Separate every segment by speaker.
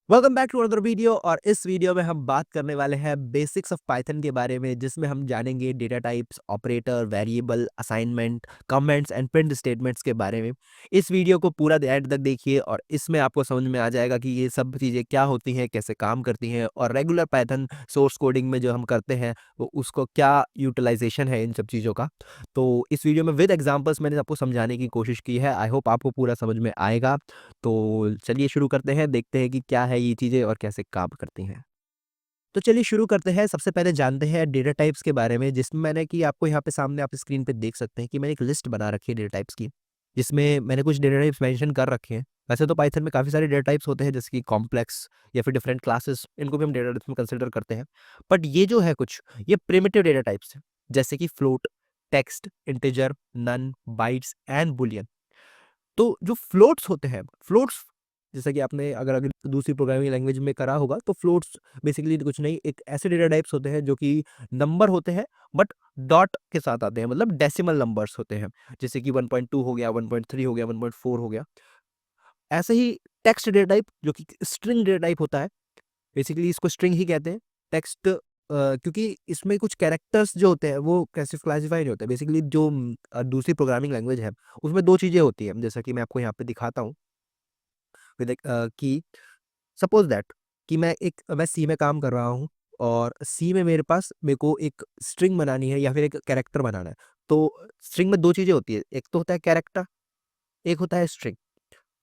Speaker 1: Welcome back to another video. और इस video में हम बात करने वाले हैं बेसिक्स ऑफ पाइथन के बारे में, जिसमें हम जानेंगे data types, operator, variable, assignment, comments and print statements के बारे में। इस वीडियो को पूरा एंड तक देखिए और इसमें आपको समझ में आ जाएगा कि ये सब चीज़ें क्या होती हैं, कैसे काम करती हैं, और रेगुलर पाइथन सोर्स कोडिंग में जो हम करते हैं वो उसको क्या यूटिलाइजेशन है इन सब चीज़ों का। तो इस वीडियो में विद एग्जांपल्स मैंने आपको समझाने की कोशिश की है। आई होप आपको पूरा समझ में आएगा। तो चलिए शुरू करते हैं, देखते हैं कि क्या है ये चीज़ें और कैसे काम करती हैं। तो चलिए शुरू करते हैं। सबसे पहले जानते हैं डेटा टाइप्स के बारे में, जिसमें मैंने कि आपको यहाँ पे सामने आप स्क्रीन पे देख सकते हैं कि मैंने एक लिस्ट बना रखी है डेटा टाइप्स की, जिसमें मैंने कुछ डेटा टाइप्स मेंशन कर रखे हैं। वैसे तो पाइथन में काफ़ी सारे डेटा टाइप्स होते हैं, जैसे कि कॉम्प्लेक्स या फिर डिफरेंट क्लासेस, इनको भी हम डेटा टाइप्स में कंसिडर करते हैं। बट ये जो है कुछ, ये प्रिमिटिव डेटा टाइप्स हैं, जैसे कि float, text, integer, none, bytes and boolean. तो जो फ्लोट्स होते हैं, फ्लोट्स जैसा कि आपने अगर दूसरी प्रोग्रामिंग लैंग्वेज में करा होगा, तो फ्लोट्स बेसिकली कुछ नहीं, एक ऐसे डेटा टाइप्स होते हैं जो कि नंबर होते हैं बट डॉट के साथ आते हैं, मतलब डेसिमल नंबर्स होते हैं। जैसे कि 1.2 हो गया, 1.3 हो गया, 1.4 हो गया। ऐसे ही टेक्स्ट डेटा टाइप जो कि स्ट्रिंग डेटा टाइप होता है, बेसिकली इसको स्ट्रिंग ही कहते हैं। टेक्स्ट क्योंकि इसमें कुछ कैरेक्टर्स जो होते हैं वो कैसे क्लासिफाई नहीं होते। बेसिकली जो दूसरी प्रोग्रामिंग लैंग्वेज है उसमें दो चीज़ें होती हैं, जैसा कि मैं आपको यहाँ पे दिखाता हूँ। कि सपोज दैट कि मैं सी में काम कर रहा हूँ और सी में मेरे को एक स्ट्रिंग बनानी है या फिर एक कैरेक्टर बनाना है। तो स्ट्रिंग में दो चीज़ें होती है, एक तो होता है कैरेक्टर, एक होता है स्ट्रिंग।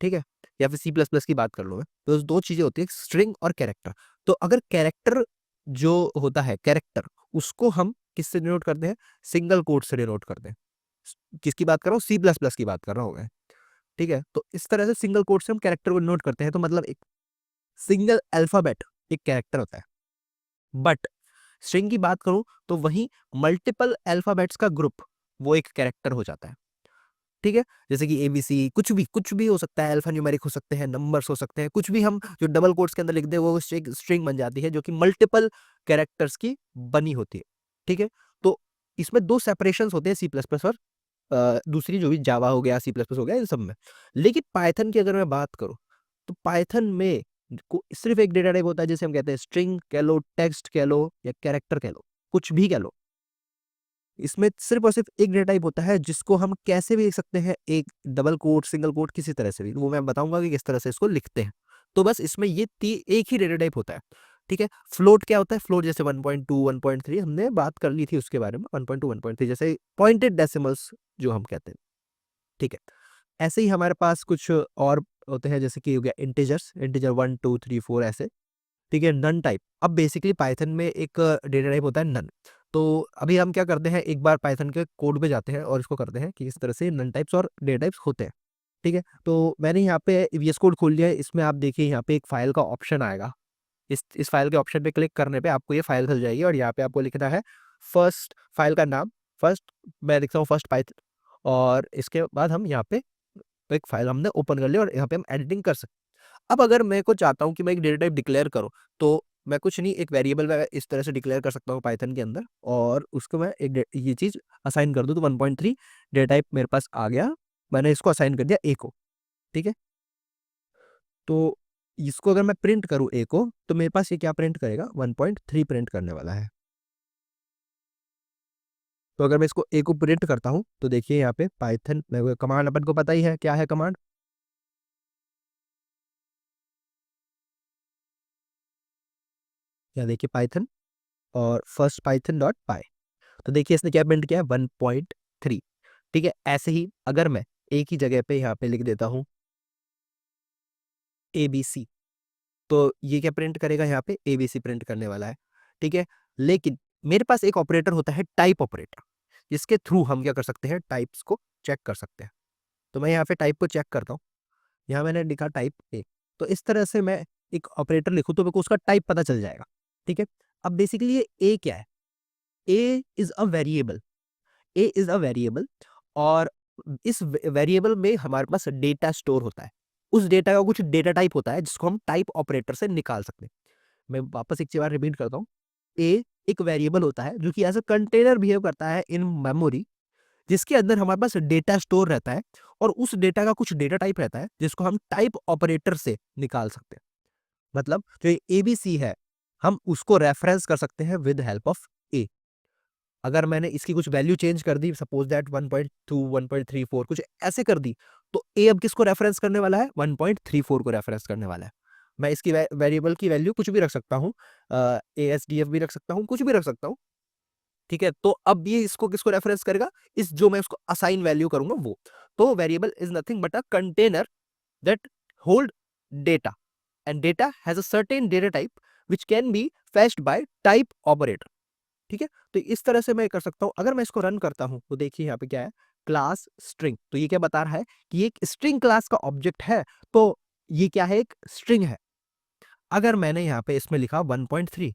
Speaker 1: ठीक है? या फिर सी प्लस प्लस की बात कर लो मैं, तो दो चीज़ें होती है, स्ट्रिंग और कैरेक्टर। तो अगर कैरेक्टर जो होता है कैरेक्टर, उसको हम किससे डिनोट करते हैं? सिंगल कोट से डिनोट करते हैं। किसकी बात कर रहा हूँ? सी प्लस प्लस की बात कर रहा हूँ मैं। ठीक है? तो इस तरह से सिंगल कोट से हम कैरेक्टर को डिनोट करते हैं। तो मतलब एक सिंगल अल्फाबेट एक कैरेक्टर होता है। बट स्ट्रिंग की बात करूं तो वही मल्टीपल अल्फाबेट्स का ग्रुप वो एक कैरेक्टर हो जाता है। ठीक है? जैसे कि एबीसी, कुछ भी हो सकता है, अल्फा न्यूमेरिक हो सकते हैं, नंबर्स हो सकते हैं, कुछ भी हम जो डबल कोट्स के अंदर लिख दे वो स्ट्रिंग बन जाती है, जो कि मल्टीपल कैरेक्टर्स की बनी होती है। ठीक है? तो इसमें दो सेपरेशंस होते हैं, सी प्लस प्लस और दूसरी जो भी जावा हो गया, सी प्लस प्लस हो गया, इन सब में। लेकिन पाइथन की अगर मैं बात करूं, तो पाइथन में सिर्फ एक डेटा टाइप होता है, जिसे हम कहते हैं स्ट्रिंग कह लो, टेक्स्ट कह लो या कैरेक्टर कह लो, कुछ भी कह लो। इसमें सिर्फ और सिर्फ एक डेटा टाइप होता है, जिसको हम कैसे भी लिख सकते हैं, एक डबल कोट, सिंगल कोट, किसी तरह से भी। वो मैं बताऊंगा कि किस तरह से इसको लिखते हैं। तो बस इसमें ये एक ही डेटा टाइप होता है। ठीक है? फ्लोट क्या होता है? फ्लोट जैसे 1.2, 1.3 हमने बात कर ली थी उसके बारे में। 1.2, 1.3 जैसे पॉइंटेड डेसिमल्स जो हम कहते हैं। ठीक है? ऐसे ही हमारे पास कुछ और होते हैं, जैसे कि हो गया इंटीजर्स, इंटीजर 1, 2, 3, 4 ऐसे। ठीक है? नन टाइप, अब बेसिकली पाइथन में एक डेटा टाइप होता है नन। तो अभी हम क्या करते हैं, एक बार पाइथन के कोड पे जाते हैं और इसको करते हैं कि इस तरह से नन टाइप्स और डेटा टाइप्स होते हैं। ठीक है? तो मैंने यहाँ पे वीएस कोड खोल लिया है। इसमें आप देखिए यहाँ पे एक फाइल का ऑप्शन आएगा। इस फाइल के ऑप्शन पे क्लिक करने पे आपको ये फाइल खुल जाएगी और यहाँ पे आपको लिखना है फर्स्ट, फाइल का नाम फर्स्ट, मैं लिखता हूँ फर्स्ट पाइथन। और इसके बाद हम यहाँ पे एक फाइल हमने ओपन कर लिया और यहाँ पे हम एडिटिंग कर सकते हैं। अब अगर मैं को चाहता हूँ कि मैं एक डेटा टाइप डिक्लेयर करूँ, तो मैं कुछ नहीं, एक वेरिएबल में इस तरह से डिक्लेयर कर सकता हूँ पाइथन के अंदर, और उसको मैं ये चीज़ असाइन कर दूँ, तो 1.3 डेटा टाइप मेरे पास आ गया। मैंने इसको असाइन कर दिया ए को। ठीक है? तो इसको अगर मैं प्रिंट करूँ ए को, तो मेरे पास ये क्या प्रिंट करेगा? 1.3 प्रिंट करने वाला है। तो अगर मैं इसको ए को प्रिंट करता हूँ, तो देखिए यहाँ पे पाइथन कमांड, अपन को पता ही है क्या है कमांड। या देखिए पाइथन और फर्स्ट पाइथन डॉट पाई। तो देखिए इसने क्या प्रिंट किया है? 1.3। ठीक है? ऐसे ही अगर मैं एक ही जगह पे यहाँ पे लिख देता हूँ एबीसी, तो ये क्या प्रिंट करेगा? यहाँ पे एबीसी प्रिंट करने वाला है। ठीक है? लेकिन मेरे पास एक ऑपरेटर होता है टाइप ऑपरेटर, जिसके थ्रू हम क्या कर सकते हैं? टाइप्स को चेक कर सकते हैं। तो मैं यहाँ पे टाइप को चेक करता हूँ। यहाँ मैंने लिखा टाइप ए। तो इस तरह से मैं एक ऑपरेटर लिखूँ तो मेरे को उसका टाइप पता चल जाएगा। ठीक है? अब बेसिकली ये ए क्या है? A is a variable. A is a variable, और इस वेरिएबल में हमारे पास डेटा स्टोर होता है। उस डेटा का कुछ डेटा टाइप होता है, जिसको हम टाइप ऑपरेटर से निकाल सकते हैं। मैं वापस एक बार रिपीट करता हूँ। ए एक वेरिएबल होता है जो कि एज अ कंटेनर बिहेव करता है इन मेमोरी, जिसके अंदर हमारे पास डेटा स्टोर रहता है, और उस डेटा का कुछ डेटा टाइप रहता है जिसको हम टाइप ऑपरेटर से निकाल सकते हैं। मतलब जो ये एबीसी है, हम उसको रेफरेंस कर सकते हैं विद हेल्प ऑफ ए। अगर मैंने इसकी कुछ वैल्यू चेंज कर दी, सपोज दैट 1.2 1.34 कुछ ऐसे कर दी, तो ए अब किसको रेफरेंस करने वाला है? 1.34 को रेफरेंस करने वाला है। मैं इसकी वेरिएबल की वैल्यू कुछ भी रख सकता हूँ, एएसडीएफ भी रख सकता हूँ, कुछ भी रख सकता हूँ। ठीक है, तो अब ये इसको किसको रेफरेंस करेगा? इस जो मैं उसको असाइन वैल्यू करूंगा वो। तो variable is nothing but a container that hold data, and data has a certain data type which can be fetched bye type operator. ठीक है, तो इस तरह से मैं कर सकता हूँ। अगर मैं इसको रन करता हूँ तो देखिए यहाँ पे क्या है, क्लास स्ट्रिंग। तो ये क्या बता रहा है कि ये एक स्ट्रिंग क्लास का ऑब्जेक्ट है, तो ये क्या है? एक स्ट्रिंग है। अगर मैंने यहाँ पे इसमें लिखा 1.3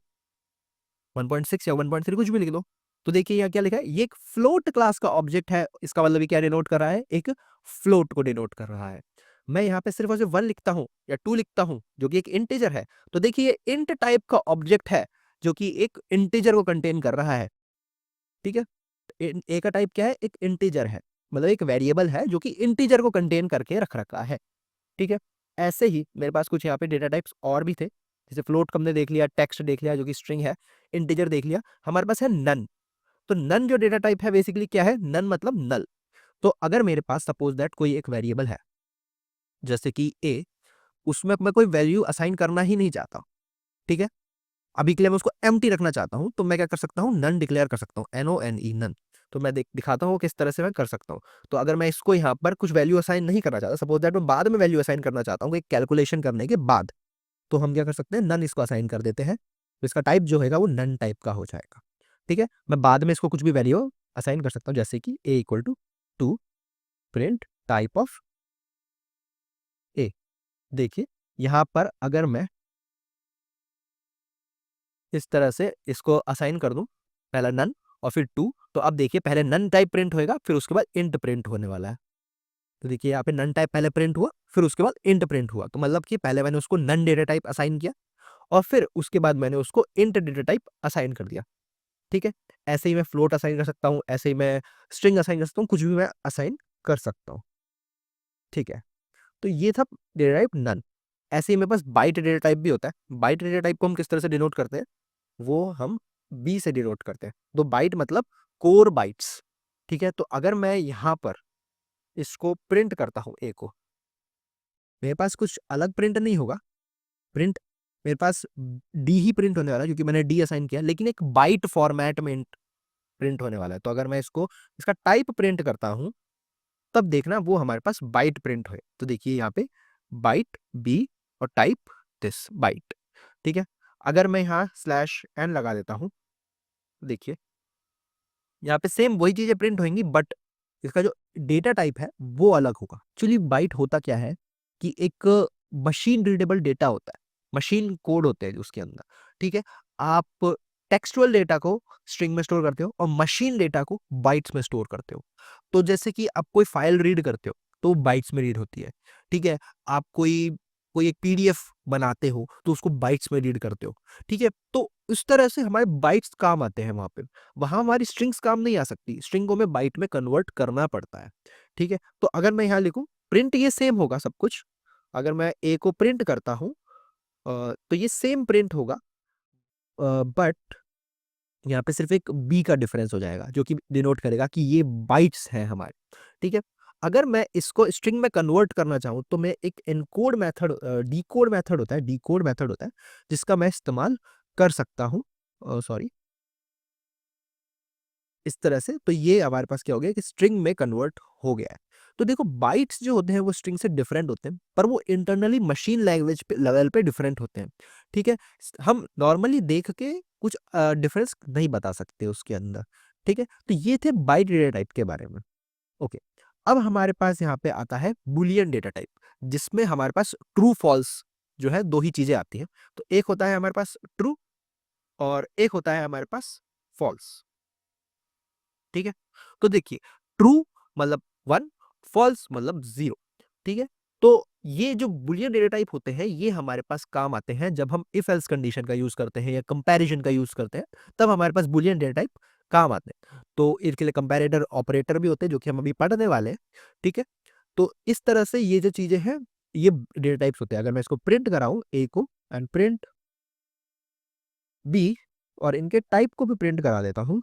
Speaker 1: 1.6 या 1.3 कुछ भी लिख दो, तो देखिए यहाँ क्या लिखा है, ये एक फ्लोट क्लास का ऑब्जेक्ट है। इसका मतलब ये क्या डिनोट कर रहा है? एक फ्लोट को डिनोट कर रहा है। मैं यहाँ पे सिर्फ और सिर्फ 1 लिखता हूँ या 2 लिखता हूँ जो कि एक इंटीजर है, तो देखिए ये इंट टाइप का ऑब्जेक्ट है जो कि एक इंटीजर को कंटेन कर रहा है। ठीक है, ए का टाइप क्या है? एक इंटीजर है, मतलब एक वेरिएबल है जो कि इंटीजर को कंटेन करके रख रखा है। ठीक है, ऐसे ही मेरे पास कुछ यहाँ पे डेटा टाइप्स और भी थे, जैसे फ्लोट को हमने देख लिया, टेक्स्ट देख लिया जो कि स्ट्रिंग है, इंटीजर देख लिया, हमारे पास है नन। तो नन जो डेटा टाइप है बेसिकली क्या है? नन मतलब नल। तो अगर मेरे पास सपोज दैट कोई एक वेरिएबल है जैसे कि ए, उसमें मैं कोई वैल्यू असाइन करना ही नहीं चाहता, ठीक है, अभी के लिए मैं उसको एम्प्टी रखना चाहता हूं, तो मैं क्या कर सकता हूं? नन डिक्लेयर कर सकता हूं, NONE नन। तो मैं दिखाता हूं किस तरह से मैं कर सकता हूं। तो अगर मैं इसको यहाँ पर कुछ वैल्यू असाइन नहीं करना चाहता, सपोज दैट मैं बाद में वैल्यू असाइन करना चाहता हूँ एक कैलकुलेशन करने के बाद, तो हम क्या कर सकते हैं? नन इसको असाइन कर देते हैं, तो इसका टाइप जो होगा वो नन टाइप का हो जाएगा। ठीक है, मैं बाद में इसको कुछ भी वैल्यू असाइन कर सकता हूँ, जैसे कि A equal to 2 print type of A. देखिए यहाँ पर अगर मैं इस तरह से इसको असाइन कर दूं, पहला नन और फिर 2, तो अब देखिए पहले नन टाइप प्रिंट होएगा, फिर उसके बाद इंट प्रिंट होने वाला है। तो देखिए यहाँ पे नन टाइप पहले प्रिंट हुआ, फिर उसके बाद इंट प्रिंट हुआ, तो मतलब कि पहले मैंने उसको नन डेटा टाइप असाइन किया और फिर उसके बाद मैंने उसको इंट डेटा टाइप असाइन कर दिया। ठीक है, ऐसे ही मैं फ्लोट असाइन कर सकता हूँ, ऐसे ही मैं स्ट्रिंग असाइन कर सकता हूँ, कुछ भी मैं असाइन कर सकता हूँ। ठीक है, तो ये था डेटा टाइप नन। ऐसे ही मेरे पास बाइट डेटा टाइप भी होता है। बाइट डेटा टाइप को हम किस तरह से डिनोट करते हैं? वो हम बी से डिनोट करते हैं। तो बाइट मतलब कोर बाइट्स। ठीक है, तो अगर मैं यहाँ पर इसको प्रिंट करता हूँ ए को, मेरे पास कुछ अलग प्रिंट नहीं होगा। प्रिंट मेरे पास डी ही प्रिंट होने वाला है क्योंकि मैंने डी असाइन किया, लेकिन एक बाइट फॉर्मेट में प्रिंट होने वाला है। तो अगर मैं इसको इसका टाइप प्रिंट करता हूँ, तब देखना वो हमारे पास बाइट प्रिंट हो। तो देखिए यहाँ पे बाइट बी और टाइप दिस बाइट। ठीक है, अगर मैं यहाँ /n लगा देता हूँ, देखिए यहाँ पे सेम वही चीजें प्रिंट होंगी, बट इसका जो डेटा टाइप है वो अलग होगा। एक्चुअली बाइट होता क्या है कि एक मशीन रीडेबल डेटा होता है, मशीन कोड होते हैं उसके अंदर। ठीक है, आप टेक्सचुअल डेटा को स्ट्रिंग में स्टोर करते हो और मशीन डेटा को बाइट्स में स्टोर करते हो। तो जैसे कि आप कोई फाइल रीड करते हो तो बाइट्स में रीड होती है। ठीक है, आप कोई कोई एक पीडीएफ बनाते हो तो उसको बाइट्स में रीड करते हो। ठीक है, तो इस तरह से हमारे बाइट्स काम आते हैं वहां पे। वहां हमारी स्ट्रिंग्स काम नहीं आ सकती, स्ट्रिंग को हमें बाइट में कन्वर्ट करना पड़ता है। ठीक है, तो अगर मैं यहाँ लिखूं प्रिंट, ये सेम होगा सब कुछ। अगर मैं ए को प्रिंट करता हूं तो ये सेम प्रिंट होगा, बट यहाँ पे सिर्फ एक बी का डिफरेंस हो जाएगा जो कि डिनोट करेगा कि ये बाइट्स हैं हमारे। ठीक है, अगर मैं इसको स्ट्रिंग में कन्वर्ट करना चाहूँ तो मैं एक एनकोड मेथड, डीकोड मेथड होता है, डीकोड मेथड होता है जिसका मैं इस्तेमाल कर सकता हूँ। सॉरी, इस तरह से। तो ये हमारे पास क्या हो गया कि स्ट्रिंग में कन्वर्ट हो गया है। तो देखो बाइट्स जो होते हैं वो स्ट्रिंग से डिफरेंट होते हैं, पर वो इंटरनली मशीन लैंग्वेज पे लेवल पे डिफरेंट होते हैं। ठीक है, हम नॉर्मली देख के कुछ डिफरेंस नहीं बता सकते उसके अंदर। ठीक है, तो ये थे बाइट डेटा टाइप के बारे में। ओके, अब हमारे पास यहाँ पे आता है बुलियन डेटा टाइप, जिसमें हमारे पास ट्रू फॉल्स जो है दो ही चीजें आती हैं। तो एक होता है हमारे पास ट्रू और एक होता है हमारे पास फॉल्स। ठीक है, तो देखिए ट्रू मतलब 1, फॉल्स मतलब 0। ठीक है, तो ये जो बुलियन डेटा टाइप होते हैं ये हमारे पास काम आते हैं जब हम इफ एल्स कंडीशन का यूज करते हैं या कंपैरिजन का यूज करते हैं, तब हमारे पास बुलियन डेटा टाइप काम आते हैं। तो इसके लिए कंपैरेटर ऑपरेटर भी होते हैं जो कि हम अभी पढ़ने वाले हैं। ठीक है, तो इस तरह से ये जो चीजें हैं ये डेटा टाइप्स होते हैं। अगर मैं इसको प्रिंट कराऊं ए को, एंड प्रिंट बी, और इनके टाइप को भी प्रिंट करा देता हूँ,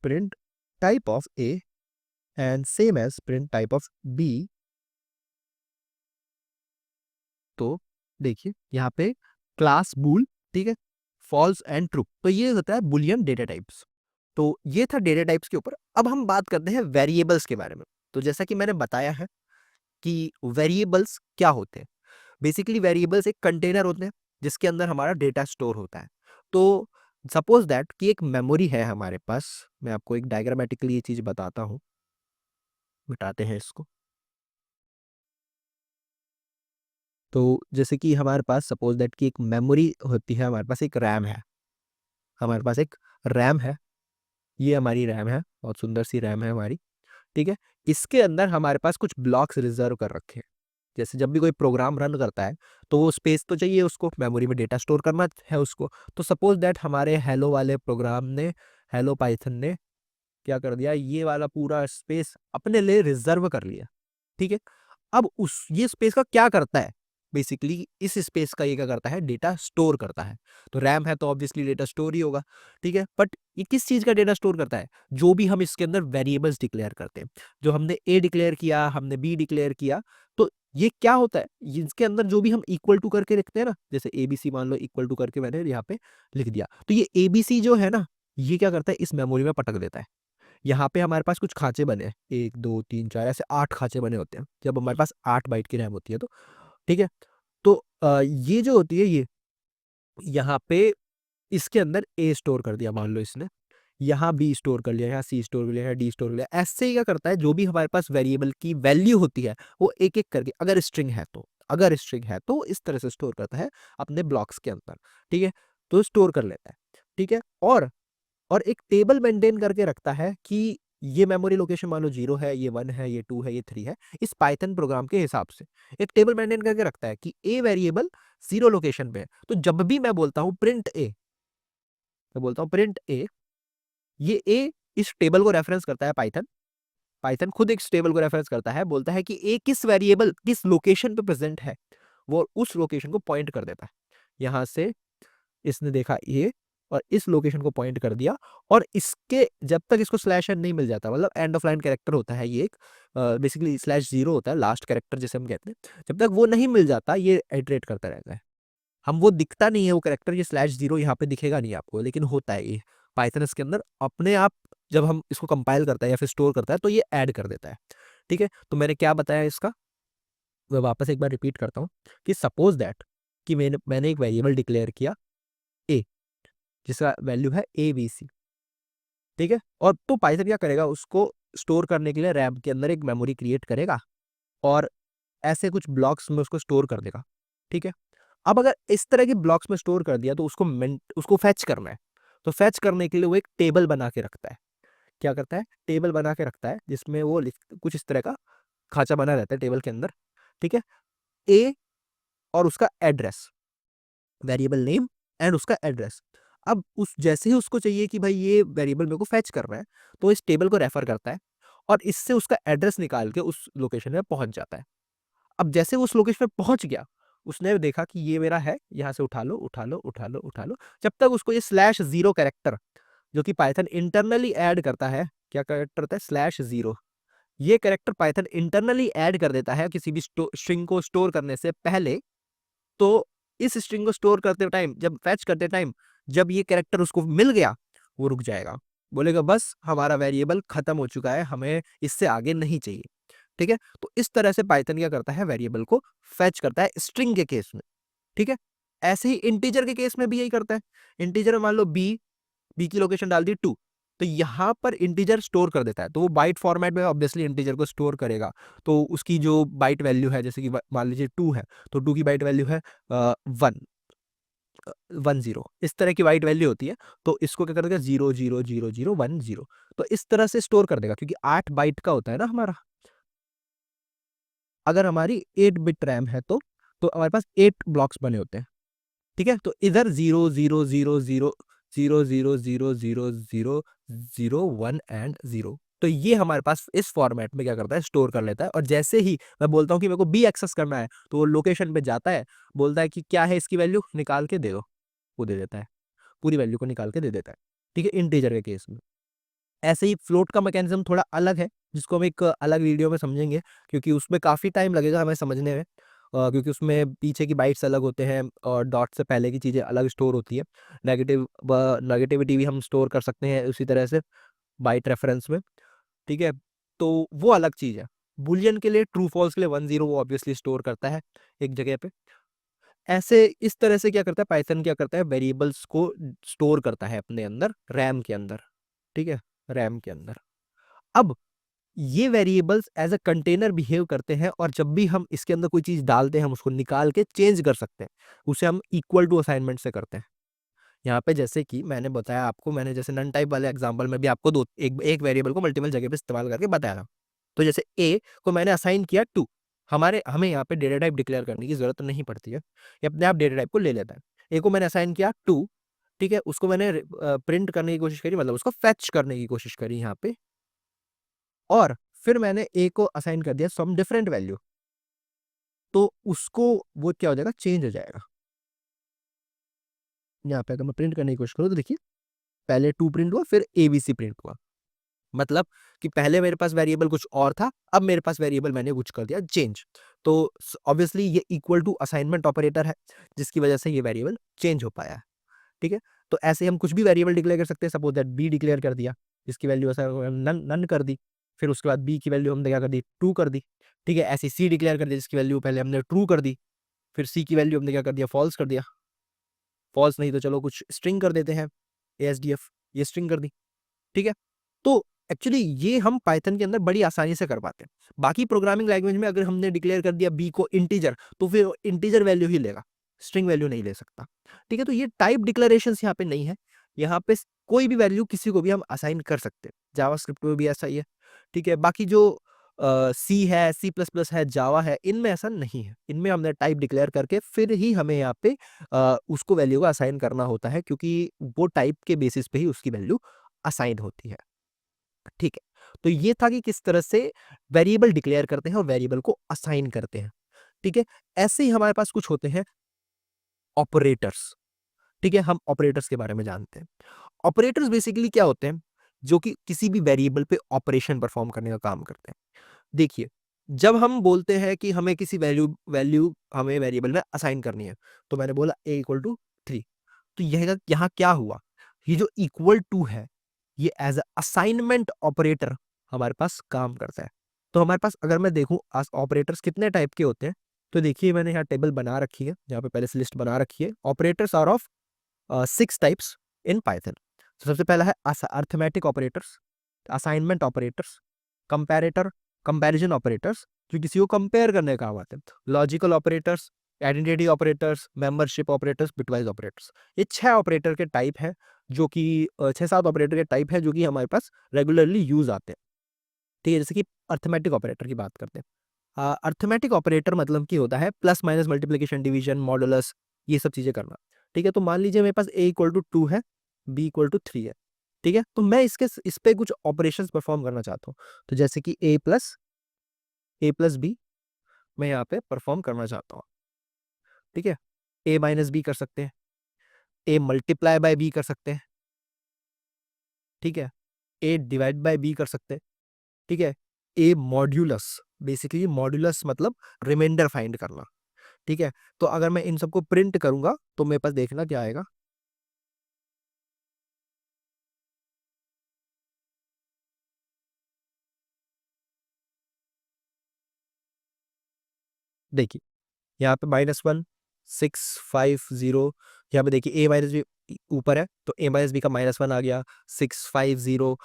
Speaker 1: print type of a and same as print type of b. तो देखिए यहाँ पे क्लास बूल, ठीक है, फॉल्स एंड ट्रू, तो ये होता है बुलियन डेटा टाइप्स। तो ये था डेटा टाइप्स के ऊपर। अब हम बात करते हैं वेरिएबल्स के बारे में। तो जैसा कि मैंने बताया है कि वेरिएबल्स क्या होते हैं। बेसिकली वेरिएबल्स एक कंटेनर होते हैं जिसके अंदर हमारा डेटा स्टोर होता है। तो सपोज दैट कि एक मेमोरी है हमारे पास। मैं आपको एक डायग्रामेटिकली ये चीज बताता हूँ, मिटाते हैं इसको। तो जैसे कि हमारे पास सपोज दैट कि एक मेमोरी होती है, हमारे पास एक रैम है, हमारे पास एक रैम है, ये हमारी रैम है, बहुत सुंदर सी रैम है हमारी, ठीक है। इसके अंदर हमारे पास कुछ ब्लॉक्स रिजर्व कर रखे हैं। जैसे जब भी कोई प्रोग्राम रन करता है तो वो स्पेस तो चाहिए, उसको मेमोरी में डेटा स्टोर करना है उसको। तो सपोज दैट हमारे हेलो वाले प्रोग्राम ने, हेलो पाइथन ने क्या कर दिया, ये वाला पूरा स्पेस अपने लिए रिजर्व कर लिया, ठीक है। अब उस ये स्पेस का क्या करता है, बेसिकली इस स्पेस का ये क्या करता है, डेटा स्टोर करता है। तो रैम है तो ऑब्वियसली डेटा स्टोर ही होगा, ठीक है। बट ये किस चीज का डेटा स्टोर करता है, जो भी हम इसके अंदर वेरिएबल्स डिक्लेयर करते हैं। जो हमने ए डिक्लेयर किया, हमने बी डिक्लेयर किया, तो ये क्या होता है, इसके अंदर जो भी हम इक्वल टू करके रखते हैं ना, जैसे एबीसी मान लो इक्वल टू करके मैंने यहाँ पे लिख दिया, तो ये एबीसी जो है ना, ये क्या करता है, इस मेमोरी में पटक देता है। यहाँ पे हमारे पास कुछ खांचे बने हैं, 1 2 3 4 ऐसे 8 खांचे बने होते हैं जब हमारे पास 8 बाइट की रैम होती है तो, ठीक है। तो ये जो होती है, ये यहाँ पे इसके अंदर ए स्टोर कर दिया मान लो इसने, यहाँ बी स्टोर कर लिया, यहाँ सी स्टोर कर लिया, यहाँ डी स्टोर कर लिया। ऐसे ही क्या करता है, जो भी हमारे पास वेरिएबल की वैल्यू होती है वो एक एक करके, अगर स्ट्रिंग है तो, अगर स्ट्रिंग है तो इस तरह से स्टोर करता है अपने ब्लॉक्स के अंदर, ठीक है। तो स्टोर कर लेता है, ठीक है। और एक टेबल मेंटेन करके रखता है कि ये मेमोरी लोकेशन मान लो 0 है, ये 1 है, ये 2 है, ये 3 है। इस पाइथन प्रोग्राम के हिसाब से एक टेबल मेंटेन करके रखता है कि ए वेरिएबल 0 लोकेशन पे है। तो जब भी मैं बोलता हूँ प्रिंट ए, मैं बोलता हूँ प्रिंट ए, ये ए इस टेबल को रेफरेंस करता है, पाइथन पाइथन खुद एक टेबल को रेफरेंस करता है, बोलता है कि ए किस वेरिएबल किस लोकेशन पे प्रेजेंट है, वो उस लोकेशन को पॉइंट कर देता है। यहां से इसने देखा ये, और इस लोकेशन को पॉइंट कर दिया, और इसके जब तक इसको स्लैश एन नहीं मिल जाता, मतलब एंड ऑफ लाइन कैरेक्टर होता है ये एक, बेसिकली /0 होता है लास्ट कैरेक्टर जिसे हम कहते हैं, जब तक वो नहीं मिल जाता ये इटरेट करता रहता है। हम वो दिखता नहीं है वो कैरेक्टर, ये /0 यहाँ पे दिखेगा नहीं आपको, लेकिन होता है ये पाइथन इसके अंदर अपने आप। जब हम इसको कंपाइल करता है या फिर स्टोर करता है तो ये ऐड कर देता है, ठीक है। तो मैंने क्या बताया इसका, मैं वापस एक बार रिपीट करता हूँ कि सपोज दैट कि मैंने एक वेरिएबल डिक्लेयर किया ए, जिसका वैल्यू है ABC, ठीक है। और तो पाइथन क्या करेगा, उसको स्टोर करने के लिए रैम के अंदर एक मेमोरी क्रिएट करेगा और ऐसे कुछ ब्लॉक्स में उसको स्टोर कर देगा, ठीक है। अब अगर इस तरह के ब्लॉक्स में स्टोर कर दिया तो उसको फैच करना है। तो फैच करने के लिए वो एक टेबल बना के रखता है। क्या करता है, टेबल बना के रखता है जिसमें वो कुछ इस तरह का खांचा बना रहता है टेबल के अंदर, ठीक है। ए और उसका एड्रेस, वेरिएबल नेम एंड उसका एड्रेस। अब उस जैसे ही उसको चाहिए कि भाई ये वेरिएबल मेरे को फैच कर रहा है, तो इस टेबल को रेफर करता है और इससे उसका एड्रेस निकाल के उस लोकेशन में पहुंच जाता है। अब जैसे वो उस लोकेशन पे पहुंच गया, उसने देखा कि ये मेरा है, यहाँ से उठा लो उठा लो उठा लो उठा लो, जब तक उसको ये /0 कैरेक्टर, जो कि पाइथन इंटरनली ऐड करता है, क्या कैरेक्टर होता है, /0, ये कैरेक्टर पाइथन इंटरनली ऐड कर देता है किसी भी स्ट्रिंग को स्टोर करने से पहले। तो इस स्ट्रिंग को स्टोर करते टाइम, जब फैच करते टाइम, जब ये कैरेक्टर उसको मिल गया, वो रुक जाएगा, बोलेगा बस हमारा वेरिएबल खत्म हो चुका है, हमें इससे आगे नहीं चाहिए, ठीक है। तो इस तरह से पाइथन क्या करता है, वेरिएबल को फैच करता है स्ट्रिंग के केस में, ठीक है। ऐसे ही इंटीजर के केस में भी यही करता है। इंटीजर में मान लो बी की लोकेशन डाल दी 2, तो यहाँ पर इंटीजर स्टोर कर देता है, तो वो बाइट फॉर्मेट में ऑब्वियसली इंटीजर को स्टोर करेगा। तो उसकी जो बाइट वैल्यू है, जैसे कि मान लीजिए 2 है, तो 2 की बाइट वैल्यू है 1 1 0, इस तरह की बाइट वैल्यू होती है। तो इसको क्या कर देगा, 0 0 0 0 1 0, तो इस तरह से स्टोर कर देगा, क्योंकि 8 बाइट का होता है ना हमारा। अगर हमारी 8 बिट रैम है तो हमारे पास 8 ब्लॉक्स बने होते हैं, ठीक है। तो इधर 0 0 0 0 0 0 0 0 0 0 1 एंड 0, तो ये हमारे पास इस फॉर्मेट में क्या करता है, स्टोर कर लेता है। और जैसे ही मैं बोलता हूँ कि मेरे को बी एक्सेस करना है, तो वो लोकेशन पे जाता है, बोलता है कि क्या है इसकी वैल्यू, निकाल के दे दो, वो दे देता है, पूरी वैल्यू को निकाल के दे देता है। ठीक है, इंटीजर के केस में। ऐसे ही फ्लोट का मैकेनिज्म थोड़ा अलग है, जिसको हम एक अलग वीडियो में समझेंगे, क्योंकि उसमें काफ़ी टाइम लगेगा हमें समझने में। क्योंकि उसमें पीछे की बाइट्स अलग होते हैं और डॉट से पहले की चीज़ें अलग स्टोर होती है। नेगेटिविटी भी हम स्टोर कर सकते हैं उसी तरह से बाइट रेफरेंस में। ठीक है, तो वो अलग चीज़ है। बुलियन के लिए ट्रू फॉल्स के लिए 1 0 वो ऑब्वियसली स्टोर करता है एक जगह पे। ऐसे इस तरह से क्या करता है पाइथन, क्या करता है वेरिएबल्स को स्टोर करता है अपने अंदर, रैम के अंदर। ठीक है, रैम के अंदर। अब ये variables as a container behave करते हैं, और जब भी हम इसके अंदर कोई चीज डालते हैं हम उसको निकाल के चेंज कर सकते हैं। उसे हम इक्वल टू असाइनमेंट से करते हैं। यहाँ पे जैसे कि मैंने बताया आपको, मैंने जैसे नन टाइप वाले एग्जांपल में भी आपको दो एक एक वेरिएबल को मल्टीपल जगह पे इस्तेमाल करके बताया था। तो जैसे ए को मैंने असाइन किया 2, हमें यहाँ पे डेटा टाइप डिक्लेयर करने की जरूरत नहीं पड़ती है, ये अपने आप डेटा टाइप को ले लेता है। ए को मैंने असाइन किया 2, ठीक है, उसको मैंने प्रिंट करने की कोशिश करी, मतलब उसको फेच करने की कोशिश करी यहाँ पे, और फिर मैंने ए को असाइन कर दिया सम डिफरेंट वैल्यू, तो उसको वो क्या हो जाएगा, चेंज हो जाएगा। यहाँ पे अगर मैं प्रिंट करने की कोशिश करूँ तो देखिए, पहले 2 प्रिंट हुआ, फिर एबीसी प्रिंट हुआ। मतलब कि पहले मेरे पास वेरिएबल कुछ और था, अब मेरे पास वेरिएबल मैंने कुछ कर दिया चेंज। तो ऑब्वियसली ये इक्वल टू असाइनमेंट ऑपरेटर है, जिसकी वजह से ये वेरिएबल चेंज हो पाया है। ठीक है, तो ऐसे हम कुछ भी वेरिएबल डिक्लेयर कर सकते हैं। सपोज दैट बी डिक्लेयर कर दिया, जिसकी वैल्यू ऐसा नन नन कर दी, फिर उसके बाद बी की वैल्यू हमने क्या कर दी, 2 कर दी। ठीक है, ऐसे सी डिक्लेयर कर दिया, जिसकी वैल्यू पहले हमने ट्रू कर दी, फिर सी की वैल्यू हमने क्या कर दिया, फॉल्स कर दिया। फॉल्स नहीं तो चलो कुछ स्ट्रिंग कर देते हैं, एएसडीएफ, ये स्ट्रिंग कर दी। ठीक है, तो एक्चुअली ये हम पाइथन के अंदर बड़ी आसानी से कर पाते हैं। बाकी प्रोग्रामिंग लैंग्वेज में अगर हमने डिक्लेयर कर दिया बी को इंटीजर, तो फिर इंटीजर वैल्यू ही लेगा, स्ट्रिंग वैल्यू नहीं ले सकता। ठीक है, तो ये टाइप डिक्लेरेशन यहाँ पे नहीं है। यहाँ पे कोई भी वैल्यू किसी को भी हम असाइन कर सकते हैं। जावास्क्रिप्ट में भी ऐसा ही है। ठीक है, बाकी जो सी है, सी प्लस प्लस है, जावा है, इनमें ऐसा नहीं है। इनमें हमने टाइप डिक्लेयर करके फिर ही हमें यहाँ पे उसको वैल्यू को असाइन करना होता है, क्योंकि वो टाइप के बेसिस पे ही उसकी वैल्यू असाइन होती है। ठीक है, तो ये था कि किस तरह से वेरिएबल डिक्लेयर करते हैं और वेरिएबल को असाइन करते हैं। ठीक है, ऐसे ही हमारे पास कुछ होते हैं ऑपरेटर्स। ठीक है, हम ऑपरेटर्स के बारे में जानते हैं। ऑपरेटर्स बेसिकली क्या होते हैं, जो कि किसी भी वेरिएबल पे ऑपरेशन परफॉर्म करने का काम करते हैं। देखिए, जब हम बोलते हैं कि हमें किसी वैल्यू वैल्यू हमें वेरिएबल में असाइन करनी है, तो मैंने बोला a इक्वल टू 3, तो यह यहाँ क्या हुआ, ये जो इक्वल टू है, ये एज अ असाइनमेंट ऑपरेटर हमारे पास काम करता है। तो हमारे पास अगर मैं देखूं ऑपरेटर्स कितने टाइप के होते हैं, तो देखिए मैंने यहाँ टेबल बना रखी है, यहाँ पे पहले से लिस्ट बना रखी है। Operators are of 6 types in Python. तो सबसे पहला है arithmetic operators, assignment operators, comparator comparison operators, जो किसी को कंपेयर करने का काम आते हैं, logical operators, identity operators, membership operators, bitwise operators. ये 6 ऑपरेटर के टाइप है, जो कि 6-7 ऑपरेटर के टाइप है जो कि हमारे पास रेगुलरली यूज आते हैं। ठीक है, जैसे कि अर्थमेटिक ऑपरेटर की बात करते हैं। अर्थमेटिक ऑपरेटर मतलब की होता है plus minus multiplication division modulus, ये सब चीजें करना। ठीक है, तो मान लीजिए मेरे पास a इक्वल टू 2 है, b इक्वल टू 3 है। ठीक है, तो मैं इस पे कुछ ऑपरेशंस परफॉर्म करना चाहता हूँ, तो जैसे कि a प्लस बी मैं यहाँ पे परफॉर्म करना चाहता हूँ। ठीक है, a माइनस बी कर सकते हैं, a मल्टीप्लाई बाय b कर सकते हैं। ठीक है, a डिवाइड बाय b कर सकते हैं। ठीक है, ए मॉड्यूलस, बेसिकली मॉड्यूलस मतलब रिमाइंडर फाइंड करना। ठीक है, तो अगर मैं इन सबको प्रिंट करूंगा तो मेरे पास देखना क्या आएगा, देखिए यहाँ पे -1 650, यहाँ पे देखिए a माइनस बी ऊपर है, तो a माइनस बी का -1 आ गया, 650